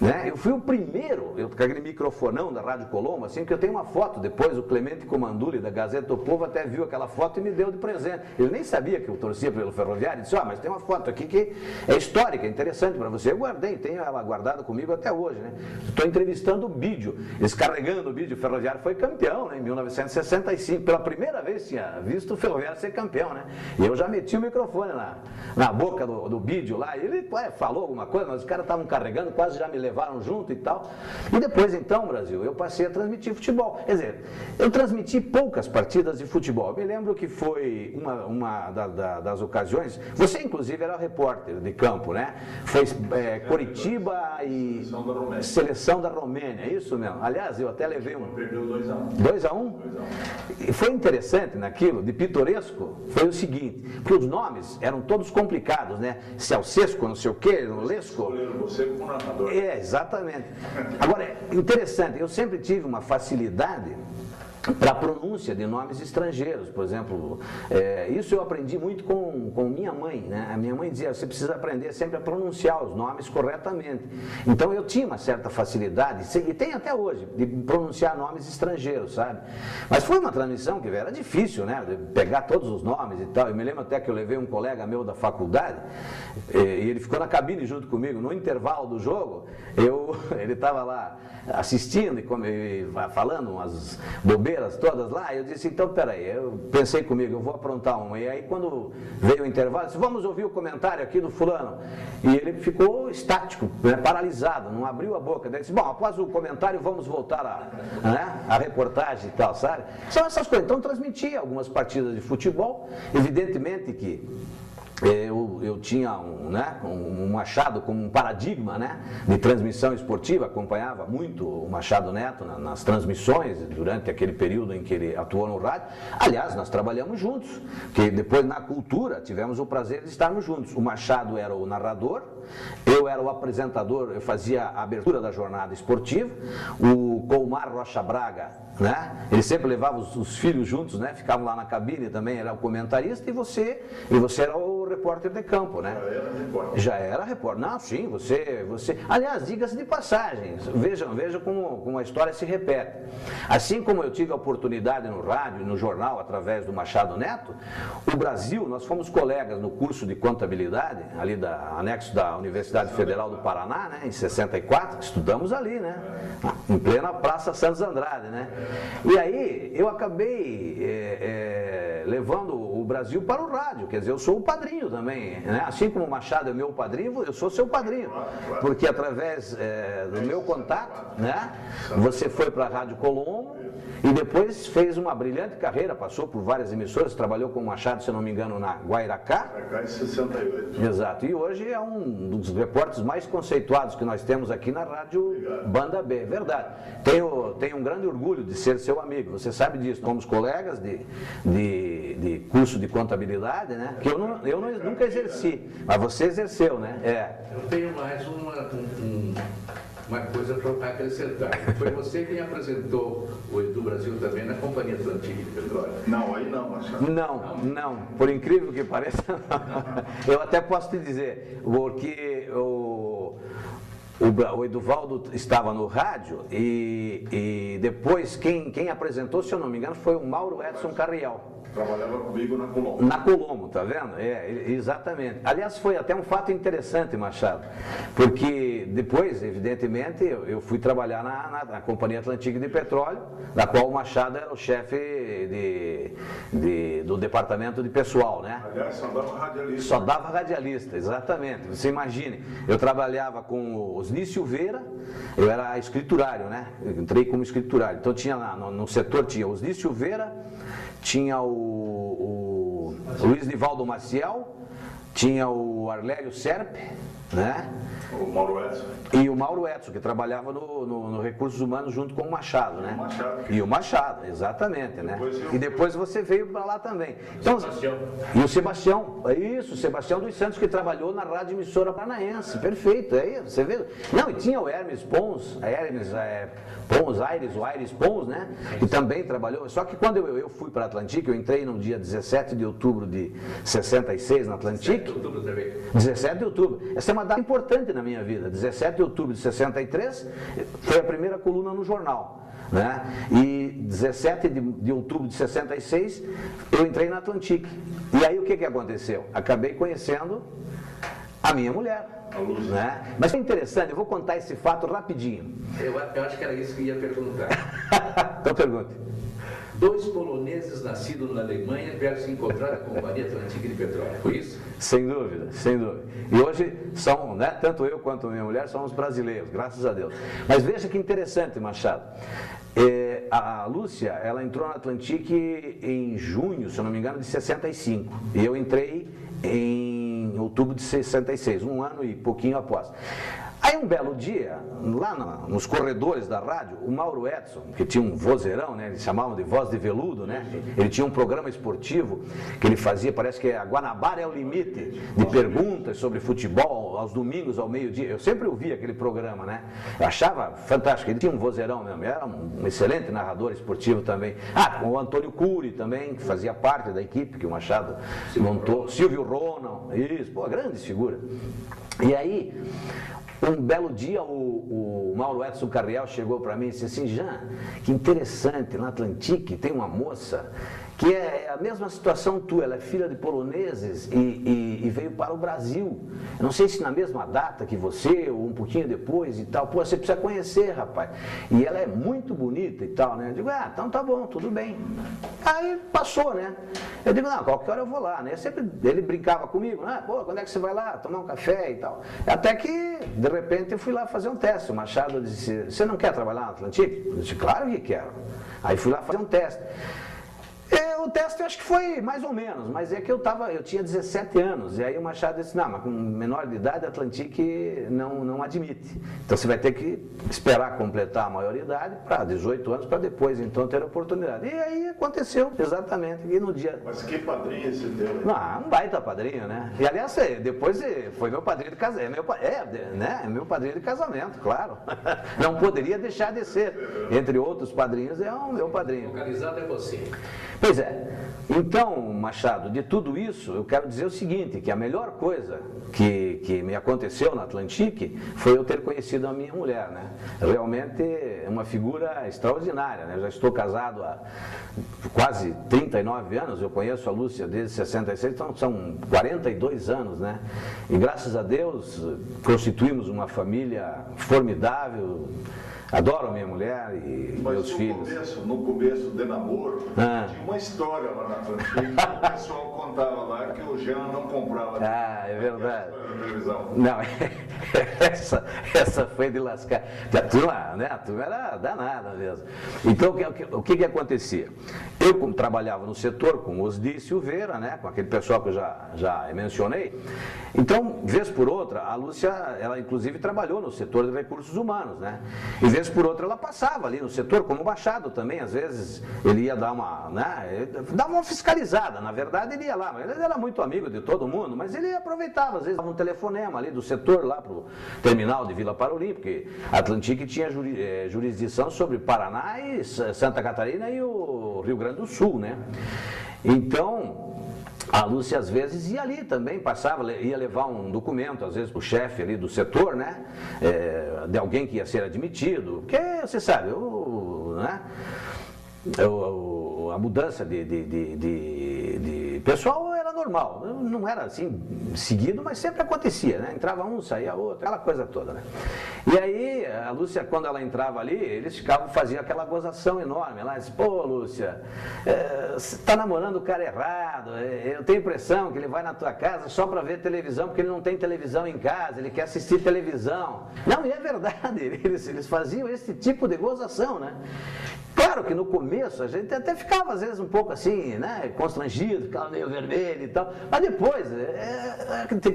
né, eu fui o primeiro, com aquele microfonão da Rádio Colombo, assim, que eu tenho uma foto, depois o Clemente Comanduli, da Gazeta do Povo, até viu aquela foto e me deu de presente. Ele nem sabia que eu torcia pelo Ferroviário, e disse, mas tem uma foto aqui que é histórica, é interessante para você. Eu guardei, tenho ela guardada comigo até hoje, né? Estou entrevistando o Bídio, eles carregando o Bídio, o Ferroviário foi campeão, né, em 1965, pela primeira vez tinha visto o Ferroviário ser campeão, né? E eu já meti o microfone na boca do Bídio lá, e ele falou alguma coisa, mas os caras estavam carregando, quase já me levaram junto e tal. E depois, então, Brasil, eu passei a transmitir futebol. Quer dizer, eu transmiti poucas partidas de futebol. Eu me lembro que foi uma das ocasiões, você inclusive era repórter de campo, né? Foi Coritiba e Seleção da Romênia, é isso mesmo? Aliás, eu até levei Perdeu 2-1. 2-1? E foi interessante naquilo, de pitoresco, foi o seguinte, porque os nomes eram todos complicados, né? Celcesco, não sei o quê, Lesco. Escolheram você como narrador. Exatamente. Agora, é interessante, eu sempre tive uma facilidade para a pronúncia de nomes estrangeiros, por exemplo, isso eu aprendi muito com minha mãe, né? A minha mãe dizia, você precisa aprender sempre a pronunciar os nomes corretamente. Então eu tinha uma certa facilidade, e tenho até hoje, de pronunciar nomes estrangeiros, sabe? Mas foi uma transmissão que era difícil, né? De pegar todos os nomes e tal. Eu me lembro até que eu levei um colega meu da faculdade, e ele ficou na cabine junto comigo, no intervalo do jogo, ele estava lá assistindo e falando umas bobeiras todas lá, eu disse, então peraí, eu pensei comigo, eu vou aprontar uma, e aí quando veio o intervalo, eu disse, vamos ouvir o comentário aqui do fulano, e ele ficou estático, né, paralisado, não abriu a boca, daí disse, bom, após o comentário vamos voltar a reportagem e tal, sabe? São essas coisas, então transmitia algumas partidas de futebol, evidentemente que eu tinha um Machado como um paradigma, né, de transmissão esportiva, acompanhava muito o Machado Neto nas transmissões durante aquele período em que ele atuou no rádio. Aliás, nós trabalhamos juntos, que depois na Cultura tivemos o prazer de estarmos juntos. O Machado era o narrador, eu era o apresentador, eu fazia a abertura da jornada esportiva, o Colmar Rocha Braga, né, ele sempre levava os filhos juntos, né, ficavam lá na cabine também, era o comentarista, e você era o repórter de campo, né? Já era repórter. Já era repórter. Não, sim, você... Aliás, diga-se de passagem, veja como a história se repete. Assim como eu tive a oportunidade no rádio, no jornal, através do Machado Neto, o Brasil, nós fomos colegas no curso de contabilidade, ali anexo da Universidade Federal do Paraná, né, em 64, estudamos ali, né, em plena Praça Santos Andrade, né. E aí eu acabei levando o Brasil para o rádio, quer dizer, eu sou o padrinho também, né, assim como o Machado é meu padrinho, eu sou seu padrinho, porque através do meu contato, né, você foi para a Rádio Colombo e depois fez uma brilhante carreira, passou por várias emissoras, trabalhou com o Machado, se não me engano, na Guairacá. Guairacá em 68. Exato, e hoje é um dos repórteres mais conceituados que nós temos aqui na Rádio Banda B, verdade. Tenho um grande orgulho de ser seu amigo, você sabe disso, somos colegas de curso de contabilidade, né, que eu nunca exerci, mas você exerceu, né? Eu tenho mais uma coisa para acrescentar. Foi você quem apresentou o Edu Brasil também na Companhia Atlântica de Petróleo? Não, aí não, Machado. Não, por incrível que pareça, eu até posso te dizer, porque o Eduvaldo estava no rádio e depois quem apresentou, se eu não me engano, foi o Mauro Edson Carriel. Trabalhava comigo na Colombo. Na Colombo, tá vendo? Exatamente. Aliás, foi até um fato interessante, Machado, porque depois, evidentemente, eu fui trabalhar na Companhia Atlântica de Petróleo, da qual o Machado era o chefe do departamento de pessoal, né? Aliás, só dava radialista. Só dava radialista, exatamente. Você imagine, eu trabalhava com o Osni Silveira, eu era escriturário, né? Eu entrei como escriturário. Então tinha no setor, tinha o Osni Silveira, tinha o Luiz Nivaldo Maciel, tinha o Arlélio Serpe, né? O Mauro Edson. E o Mauro Edson, que trabalhava no Recursos Humanos junto com o Machado, né? E o Machado, exatamente, né? E depois você veio para lá também. Então, e o Sebastião, isso, o Sebastião dos Santos, que trabalhou na Rádio Emissora Paranaense, perfeito, aí você vê. Não, e tinha o Hermes Pons, o Aires Pons, né? Que também trabalhou, só que quando eu fui para a Atlântica, eu entrei no dia 17 de outubro de 66 na Atlântica. 17 de outubro também. 17 de outubro. Essa é uma data importante na minha vida. 17 de outubro de 63 foi a primeira coluna no jornal, né? E 17 de outubro de 66 eu entrei na Atlântica. E aí o que aconteceu? Acabei conhecendo a minha mulher, né? Mas é interessante, eu vou contar esse fato rapidinho. Eu acho que era isso que eu ia perguntar. Então pergunte. 2 poloneses nascidos na Alemanha vieram se encontrar na Companhia Atlântica de Petróleo, foi isso? Sem dúvida, sem dúvida. E hoje são, né, tanto eu quanto minha mulher somos brasileiros, graças a Deus. Mas veja que interessante, Machado. A Lúcia, ela entrou na Atlântica em junho, se eu não me engano, de 65. E eu entrei em outubro de 66, um ano e pouquinho após. Aí um belo dia, lá nos corredores da rádio, o Mauro Edson, que tinha um vozeirão, né, eles chamavam de voz de veludo, né, ele tinha um programa esportivo que ele fazia, parece que a Guanabara é o limite, de perguntas sobre futebol, aos domingos, ao meio-dia. Eu sempre ouvia aquele programa, né, eu achava fantástico, ele tinha um vozeirão mesmo, era um excelente narrador esportivo também. Com o Antônio Cury também, que fazia parte da equipe que o Machado montou, Silvio Ronald, isso, pô, grandes figuras. E aí, um belo dia o Mauro Edson Carriel chegou para mim e disse assim: Jean, que interessante, na Atlântica tem uma moça que é a mesma situação tua, ela é filha de poloneses e veio para o Brasil. Eu não sei se na mesma data que você, ou um pouquinho depois e tal. Pô, você precisa conhecer, rapaz. E ela é muito bonita e tal, né? Eu digo, então tá bom, tudo bem. Aí passou, né? Eu digo, não, qualquer hora eu vou lá, né? Ele brincava comigo, pô, quando é que você vai lá tomar um café e tal. Até que, de repente, eu fui lá fazer um teste. O Machado disse, você não quer trabalhar na Atlântica? Eu disse, claro que quero. Aí fui lá fazer um teste. O teste eu acho que foi mais ou menos, mas é que eu tinha 17 anos, e aí o Machado disse, não, mas com menor de idade a Atlântica não admite. Então você vai ter que esperar completar a maioridade para 18 anos, para depois então ter a oportunidade. E aí aconteceu, exatamente, e no dia... Mas que padrinho esse teu? Um baita padrinho, né? E aliás, depois foi meu padrinho de casamento, é meu padrinho de casamento, claro. Não poderia deixar de ser, entre outros padrinhos, é o meu padrinho. Localizado é você. Pois é. Então, Machado, de tudo isso, eu quero dizer o seguinte, que a melhor coisa que me aconteceu na Atlantique foi eu ter conhecido a minha mulher, né? Realmente é uma figura extraordinária, né? Eu já estou casado há quase 39 anos, eu conheço a Lúcia desde 66, então são 42 anos, né? E graças a Deus constituímos uma família formidável. Adoro a minha mulher e meus filhos. No começo de namoro, tinha uma história lá na Atlantique, que o pessoal contava lá que o Jean não comprava. Ah, é verdade. Televisão. Não, essa foi de lascar. A turma era danada mesmo. Então, o que acontecia? Eu, como trabalhava no setor com Osni Silveira, né, com aquele pessoal que eu já mencionei, então, vez por outra, a Lúcia, ela inclusive trabalhou no setor de recursos humanos, né? E vez por outra ela passava ali no setor, como Machado também, às vezes ele ia dar uma fiscalizada, na verdade ele ia lá, mas ele era muito amigo de todo mundo, mas ele aproveitava, às vezes dava um telefonema ali do setor lá para o terminal de Vila Paroli, porque a Atlantique tinha jurisdição sobre Paraná e Santa Catarina e o Rio Grande do Sul, né? Então, a Lúcia às vezes ia ali também, ia levar um documento, às vezes para o chefe ali do setor, né? De alguém que ia ser admitido, porque você sabe, né? A mudança de pessoal era normal, não era assim seguido, mas sempre acontecia, né? Entrava um, saía outro, aquela coisa toda, né? E aí, a Lúcia, quando ela entrava ali, eles faziam aquela gozação enorme. Ela disse, pô, Lúcia, você está namorando o cara errado, eu tenho a impressão que ele vai na tua casa só para ver televisão, porque ele não tem televisão em casa, ele quer assistir televisão. Não, e é verdade, eles faziam esse tipo de gozação, né? Claro que no começo a gente até ficava às vezes um pouco assim, né, constrangido, ficava meio vermelho e tal, mas depois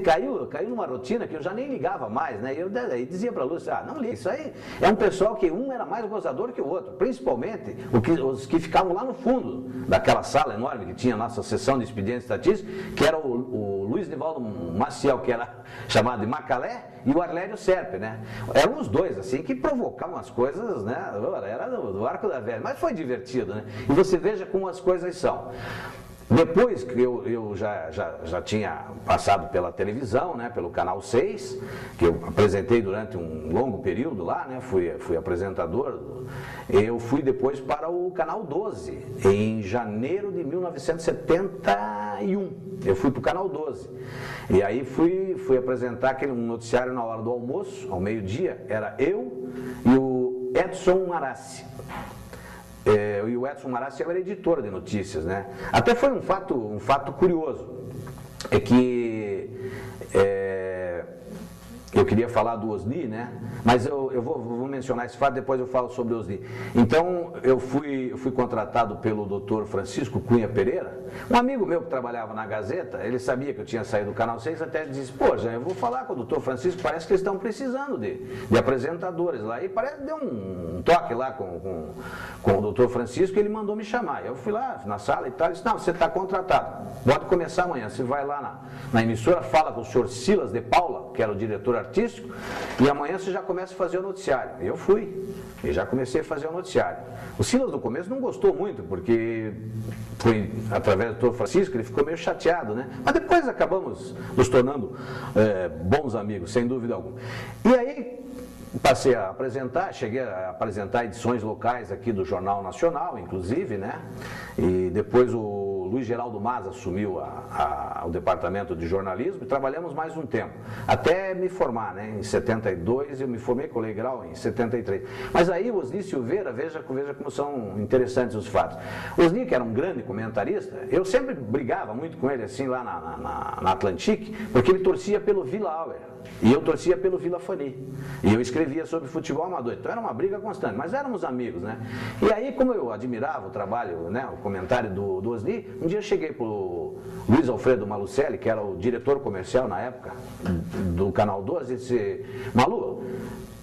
caiu numa rotina que eu já nem ligava mais, né, e eu dizia para a Lúcia, não liga, isso aí é um pessoal que um era mais gozador que o outro, principalmente os que ficavam lá no fundo daquela sala enorme que tinha a nossa sessão de expedientes estatísticos, que era o Luiz Nivaldo Maciel, que era chamado de Macalé, e o Arlério Serpe, né? Eram os dois, assim, que provocavam as coisas, né? Era do arco da velha, mas foi divertido, né? E você veja como as coisas são. Depois que eu já tinha passado pela televisão, né, pelo Canal 6, que eu apresentei durante um longo período lá, né, fui apresentador, eu fui depois para o Canal 12, em janeiro de 1971, eu fui para o Canal 12, e aí fui apresentar um noticiário na hora do almoço, ao meio-dia, era eu e o Edson Marassi. E o Edson Marassi era editor de notícias, né? Até foi um fato curioso, é que eu queria falar do Osni, né? Mas eu vou mencionar esse fato, depois eu falo sobre o Osni. Então, eu fui contratado pelo Dr. Francisco Cunha Pereira, um amigo meu que trabalhava na Gazeta, ele sabia que eu tinha saído do Canal 6, até disse, pô, já eu vou falar com o Dr. Francisco, parece que eles estão precisando de apresentadores lá. E parece que deu um toque lá com o Dr. Francisco, e ele mandou me chamar. Eu fui lá na sala e tal, ele disse, não, você está contratado, pode começar amanhã, você vai lá na emissora, fala com o senhor Silas de Paula, que era o diretor artístico, e amanhã você já começa a fazer o noticiário. E eu fui, e já comecei a fazer o noticiário. O Silas no começo não gostou muito, porque foi através do Dr. Francisco, ele ficou meio chateado, né? Mas depois acabamos nos tornando bons amigos, sem dúvida alguma. E aí passei a apresentar, cheguei a apresentar edições locais aqui do Jornal Nacional, inclusive, né? E depois o Luiz Geraldo Maza assumiu o departamento de jornalismo e trabalhamos mais um tempo, até me formar, né? Em 72, eu me formei com o Grau em 73. Mas aí o Osni Silveira, veja como são interessantes os fatos. O Osni, que era um grande comentarista, eu sempre brigava muito com ele, assim, lá na Atlantique, porque ele torcia pelo Vila Auer. E eu torcia pelo Vila Fani. E eu escrevia sobre futebol amador. Então era uma briga constante, mas éramos amigos, né? E aí, como eu admirava o trabalho, né, o comentário do Osni, um dia eu cheguei para o Luiz Alfredo Malucelli, que era o diretor comercial na época do Canal 12, e disse, Malu,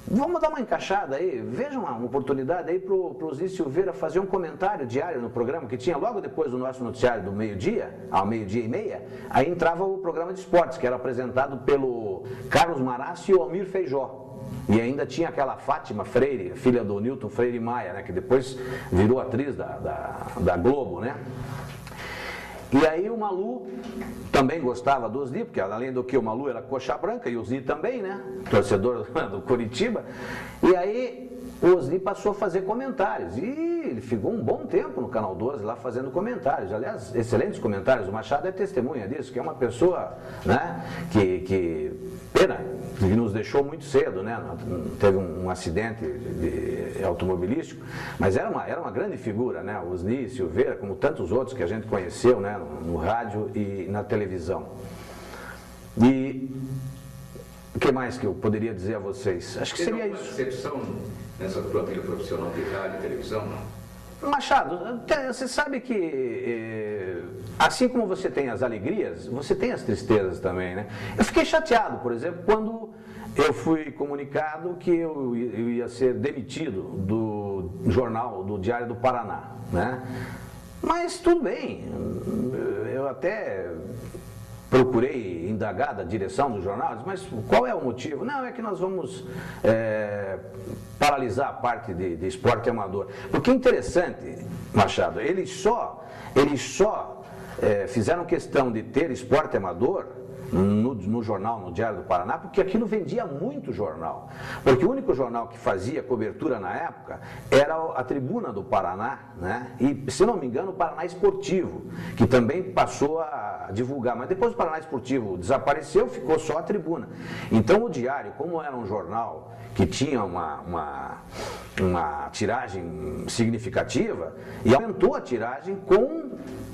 vamos dar uma encaixada aí, veja uma oportunidade aí para o Osni Silveira fazer um comentário diário no programa que tinha logo depois do nosso noticiário do meio-dia, ao meio-dia e meia, aí entrava o programa de esportes, que era apresentado pelo Carlos Marassi e o Almir Feijó. E ainda tinha aquela Fátima Freire, filha do Newton Freire Maia, né, que depois virou atriz da Globo, né? E aí o Malu também gostava do Osni, porque além do que o Malu era coxa branca e o Osni também, né? Torcedor do Coritiba. E aí o Osni passou a fazer comentários. E ele ficou um bom tempo no Canal 12 lá fazendo comentários. Aliás, excelentes comentários. O Machado é testemunha disso, que é uma pessoa, né, pena, que nos deixou muito cedo, né? Teve um acidente automobilístico, mas era uma grande figura, né? O Osni Silveira, como tantos outros que a gente conheceu, né, no rádio e na televisão. E o que mais que eu poderia dizer a vocês? Acho que seria isso. Percepção nessa tua vida profissional de rádio e televisão? Machado, você sabe que assim como você tem as alegrias, você tem as tristezas também, né? Eu fiquei chateado, por exemplo, quando eu fui comunicado que eu ia ser demitido do jornal, do Diário do Paraná, né? Mas tudo bem, eu até procurei indagar da direção do jornal, mas qual é o motivo? Não, é que nós vamos paralisar a parte de esporte amador. Porque é interessante, Machado, eles só fizeram questão de ter esporte amador no jornal, no Diário do Paraná, porque aquilo vendia muito jornal. Porque o único jornal que fazia cobertura na época era a Tribuna do Paraná, né? E, se não me engano, o Paraná Esportivo, que também passou a divulgar. Mas depois o Paraná Esportivo desapareceu, ficou só a Tribuna. Então o Diário, como era um jornal que tinha uma tiragem significativa, e aumentou a tiragem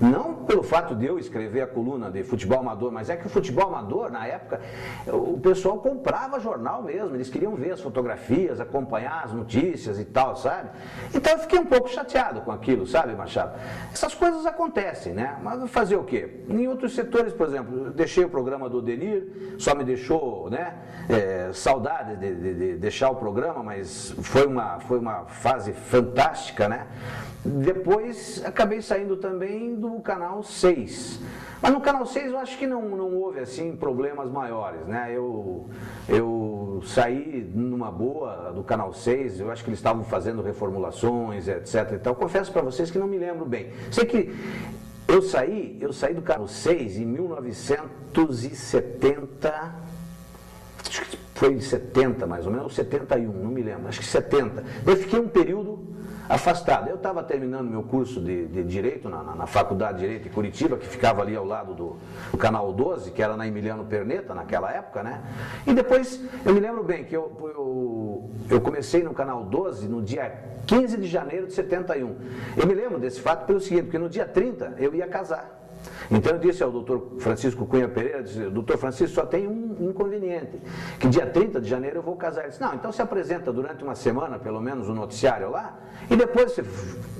não pelo fato de eu escrever a coluna de futebol amador, mas é que o futebol amador, na época, o pessoal comprava jornal mesmo, eles queriam ver as fotografias, acompanhar as notícias e tal, sabe? Então eu fiquei um pouco chateado com aquilo, sabe, Machado? Essas coisas acontecem, né? Mas fazer o quê? Em outros setores, por exemplo, eu deixei o programa do Denir, só me deixou, né, saudade de deixar o programa, mas foi uma fase fantástica, né? Depois acabei saindo também do Canal 6. Mas no Canal 6 eu acho que não houve assim problemas maiores, né? Eu saí numa boa do Canal 6, eu acho que eles estavam fazendo reformulações, etc. e tal. Confesso para vocês que não me lembro bem. Sei que eu saí do Canal 6 em 1970, acho que foi em 70 mais ou menos, ou 71, não me lembro, acho que 70. Eu fiquei um período afastado. Eu estava terminando meu curso de Direito na Faculdade de Direito de Curitiba, que ficava ali ao lado do Canal 12, que era na Emiliano Perneta naquela época, né? E depois, eu me lembro bem que eu comecei no Canal 12 no dia 15 de janeiro de 71. Eu me lembro desse fato pelo seguinte, porque no dia 30 eu ia casar. Então eu disse ao doutor Francisco Cunha Pereira, doutor Francisco, só tem um inconveniente, que dia 30 de janeiro eu vou casar. Ele disse, não, então se apresenta durante uma semana, pelo menos, no noticiário lá, e depois você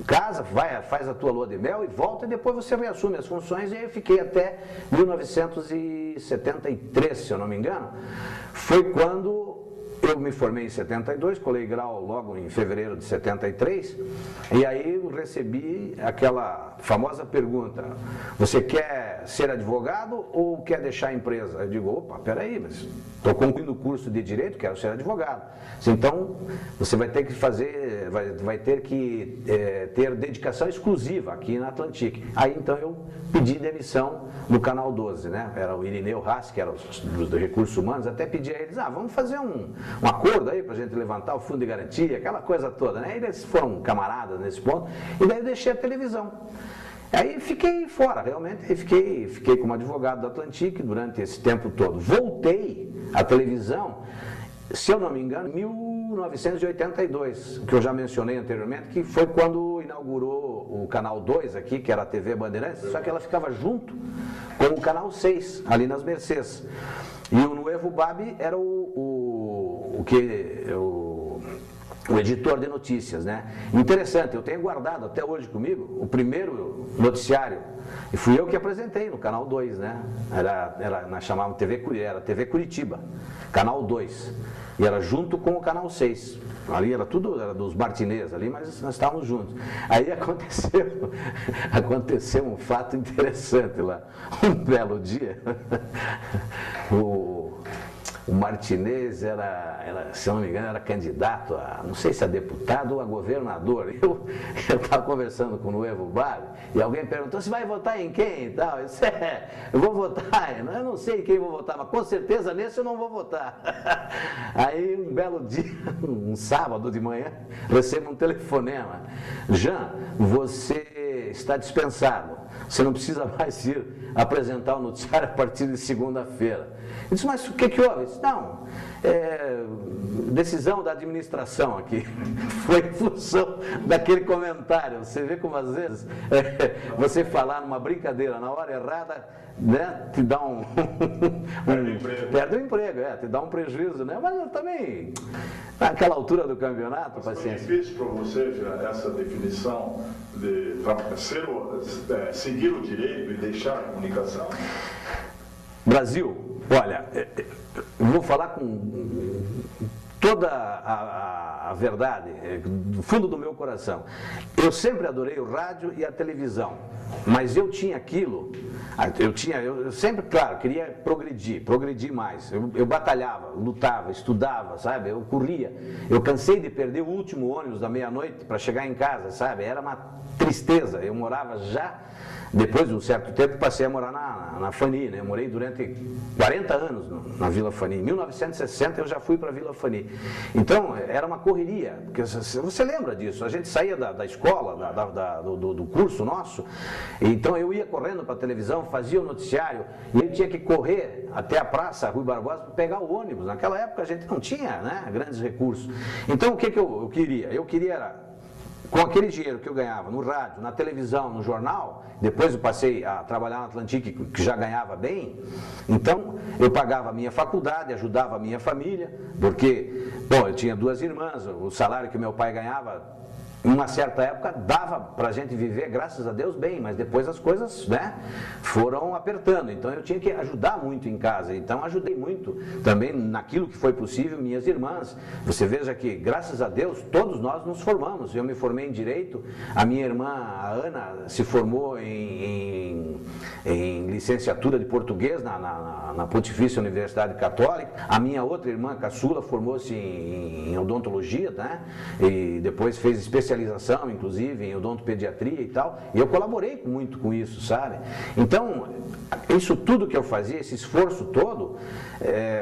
casa, faz a tua lua de mel e volta, e depois você reassume as funções. E aí eu fiquei até 1973, se eu não me engano, foi quando eu me formei em 72, colei grau logo em fevereiro de 73, e aí eu recebi aquela famosa pergunta, você quer ser advogado ou quer deixar a empresa? Eu digo, opa, peraí, mas estou concluindo o curso de Direito, quero ser advogado. Então, você vai ter que vai ter que ter dedicação exclusiva aqui na Atlantic. Aí, então, eu pedi demissão no Canal 12, né? Era o Irineu Haas, que era dos recursos humanos, até pedi a eles, vamos fazer um acordo aí para a gente levantar o fundo de garantia, aquela coisa toda, né? Eles foram camaradas nesse ponto, e daí eu deixei a televisão. Aí fiquei fora, realmente, fiquei como advogado da Atlantic durante esse tempo todo. Voltei à televisão, se eu não me engano, em 1982, que eu já mencionei anteriormente, que foi quando inaugurou o Canal 2 aqui, que era a TV Bandeirantes, só que ela ficava junto com o Canal 6, ali nas Mercês. E o Nuevo Babi era o editor de notícias, né? Interessante, eu tenho guardado até hoje comigo o primeiro noticiário, e fui eu que apresentei no Canal 2, né? Nós chamávamos TV Curitiba, Canal 2, e era junto com o Canal 6. Ali era dos Martinez ali, mas nós estávamos juntos. Aí aconteceu um fato interessante lá. Um belo dia, o Martinez se eu não me engano, era candidato a, não sei se a deputado ou a governador. Eu estava conversando com o Nuevo Vale e alguém perguntou, você vai votar em quem e tal? Eu disse, eu vou votar, eu não sei em quem vou votar, mas com certeza nesse eu não vou votar. Aí um belo dia, um sábado de manhã, recebo um telefonema. Jean, você está dispensado, você não precisa mais ir apresentar o noticiário a partir de segunda-feira. Eu disse, mas o que houve? Eu disse, não, decisão da administração aqui. Foi em função daquele comentário. Você vê como às vezes você falar numa brincadeira na hora errada, né, te dá perde o emprego, te dá um prejuízo, né? Mas também, naquela altura do campeonato, paciência. Foi difícil para você essa definição de seguir o direito e deixar a comunicação? Brasil, olha, eu vou falar com toda a verdade, do fundo do meu coração. Eu sempre adorei o rádio e a televisão, mas eu tinha aquilo, eu sempre, claro, queria progredir mais. Eu batalhava, lutava, estudava, sabe? Eu corria. Eu cansei de perder o último ônibus da meia-noite para chegar em casa, sabe? Era uma tristeza. Eu morava já. Depois de um certo tempo, passei a morar na Fani, né? Eu morei durante 40 anos na Vila Fani. Em 1960 eu já fui para a Vila Fani. Então, era uma correria, porque você lembra disso, a gente saía da escola, do curso nosso, então eu ia correndo para a televisão, fazia o noticiário, e eu tinha que correr até a praça Rui Barbosa para pegar o ônibus. Naquela época a gente não tinha, né, grandes recursos. Então, o que eu queria? Eu queria com aquele dinheiro que eu ganhava no rádio, na televisão, no jornal, depois eu passei a trabalhar na Atlantique, que já ganhava bem, então eu pagava a minha faculdade, ajudava a minha família, porque, bom, eu tinha 2 irmãs, o salário que meu pai ganhava, em uma certa época, dava para a gente viver, graças a Deus, bem, mas depois as coisas, né, foram apertando, então eu tinha que ajudar muito em casa, então ajudei muito também naquilo que foi possível, minhas irmãs. Você veja que, graças a Deus, todos nós nos formamos. Eu me formei em Direito, a minha irmã, a Ana, se formou em licenciatura de Português na Pontifícia Universidade Católica, a minha outra irmã, Caçula, formou-se em Odontologia, né, e depois fez especialização, inclusive, em odontopediatria e tal, e eu colaborei muito com isso, sabe? Então, isso tudo que eu fazia, esse esforço todo,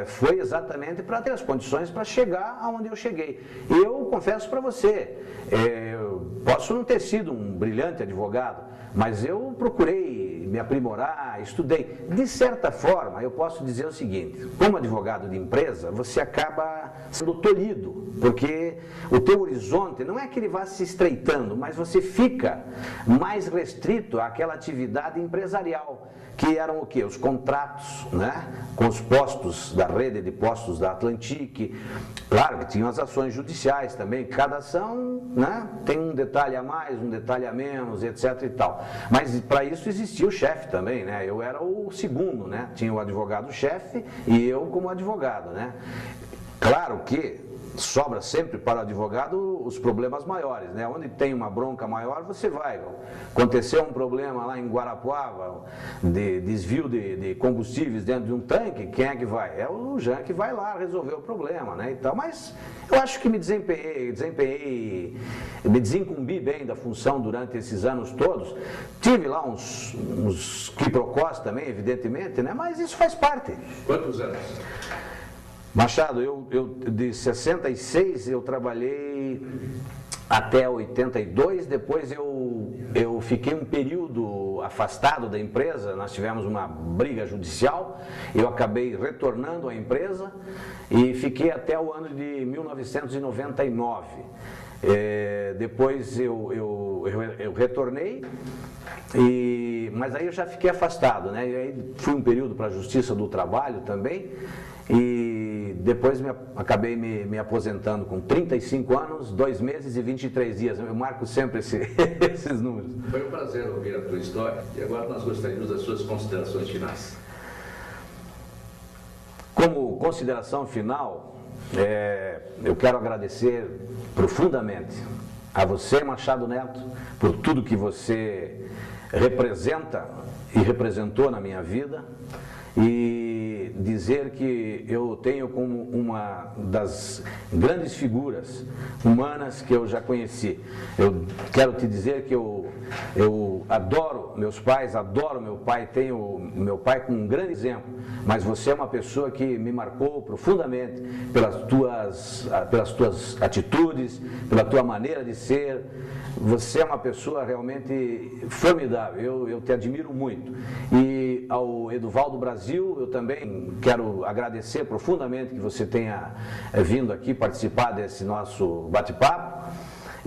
foi exatamente para ter as condições para chegar aonde eu cheguei. E eu confesso para você, posso não ter sido um brilhante advogado, mas eu procurei me aprimorar, estudei. De certa forma, eu posso dizer o seguinte, como advogado de empresa, você acaba sendo tolhido, porque o teu horizonte não é que ele vá se estreitando, mas você fica mais restrito àquela atividade empresarial, que eram o quê? Os contratos, né, com os postos da rede de postos da Atlantique. Claro que tinham as ações judiciais também, cada ação, né, tem um detalhe a mais, um detalhe a menos, etc e tal. Mas para isso existia o chefe também, né, eu era o segundo, né, tinha o advogado-chefe e eu como advogado, né. Claro que sobra sempre para o advogado os problemas maiores, né? Onde tem uma bronca maior, você vai. Aconteceu um problema lá em Guarapuava, de desvio de combustíveis dentro de um tanque, quem é que vai? É o Jean que vai lá resolver o problema, né? Então, mas eu acho que me desencumbi bem da função durante esses anos todos. Tive lá uns quiprocós também, evidentemente, né? Mas isso faz parte. Quantos anos? Machado, eu de 66 eu trabalhei até 82, depois eu fiquei um período afastado da empresa, nós tivemos uma briga judicial, eu acabei retornando à empresa e fiquei até o ano de 1999. Depois eu retornei, mas aí eu já fiquei afastado, né? E aí fui um período para a Justiça do Trabalho também, e depois acabei me aposentando com 35 anos, 2 meses e 23 dias. Eu marco sempre esses números. Foi um prazer ouvir a tua história e agora nós gostaríamos das suas considerações finais. Como consideração final, eu quero agradecer profundamente a você, Machado Neto, por tudo que você representa e representou na minha vida, e te dizer que eu tenho como uma das grandes figuras humanas que eu já conheci. Eu quero te dizer que eu adoro meus pais, adoro meu pai, tenho meu pai como um grande exemplo, mas você é uma pessoa que me marcou profundamente pelas tuas atitudes, pela tua maneira de ser. Você é uma pessoa realmente formidável, eu te admiro muito. E ao Eduvaldo Brasil, eu também quero agradecer profundamente que você tenha vindo aqui participar desse nosso bate-papo.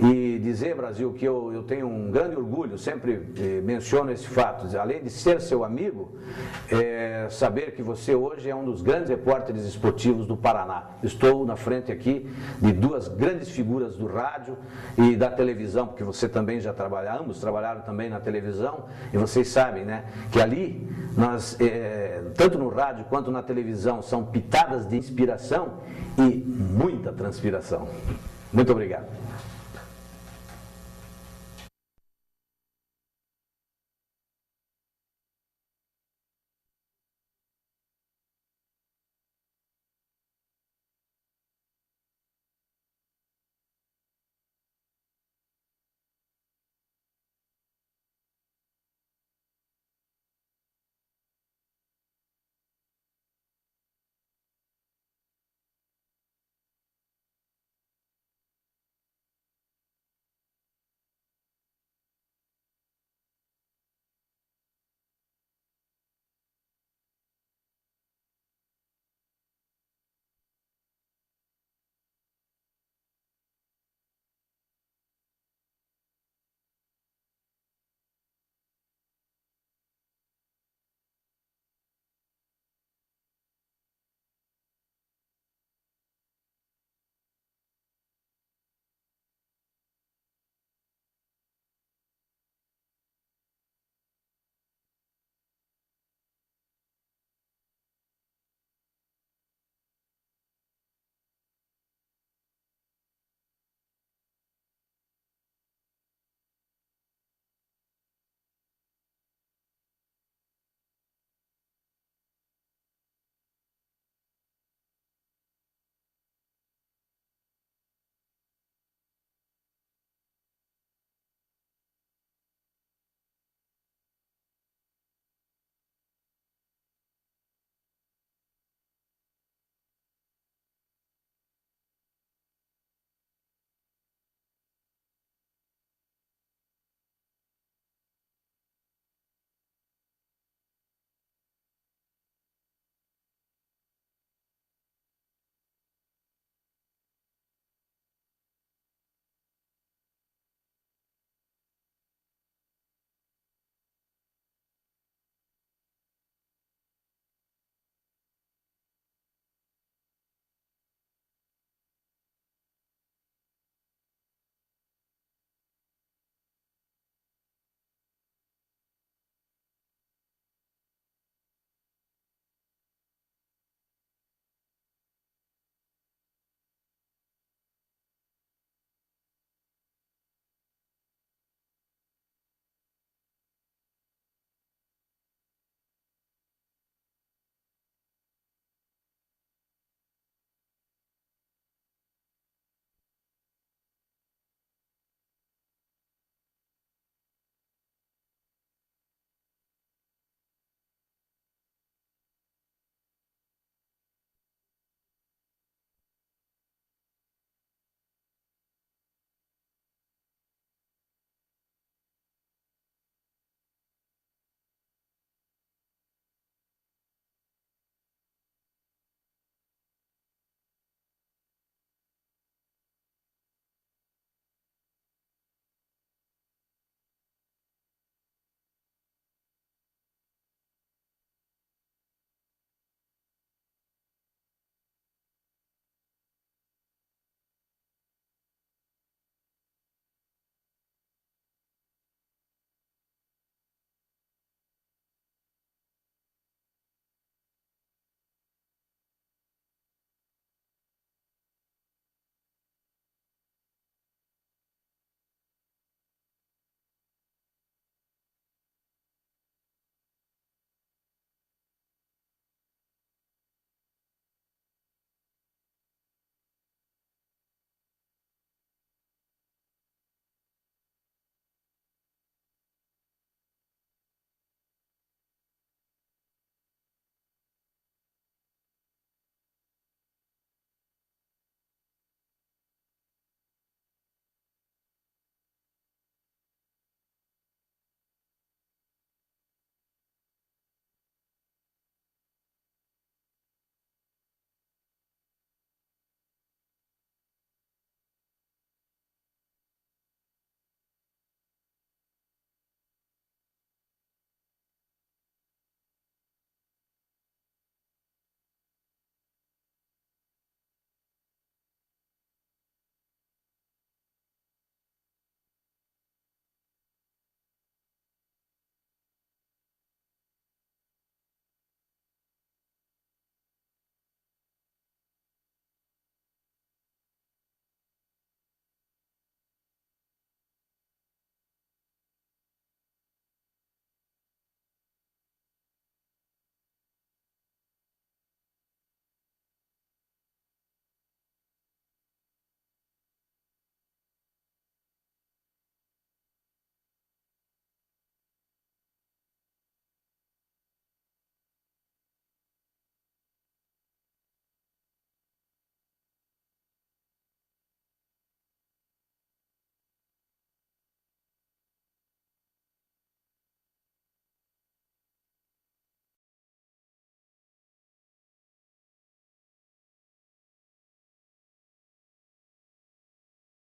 E dizer, Brasil, que eu tenho um grande orgulho, sempre menciono esse fato, além de ser seu amigo, saber que você hoje é um dos grandes repórteres esportivos do Paraná. Estou na frente aqui de duas grandes figuras do rádio e da televisão, porque você também já trabalha, ambos trabalharam também na televisão, e vocês sabem, né, que ali, nós, tanto no rádio quanto na televisão, são pitadas de inspiração e muita transpiração. Muito obrigado.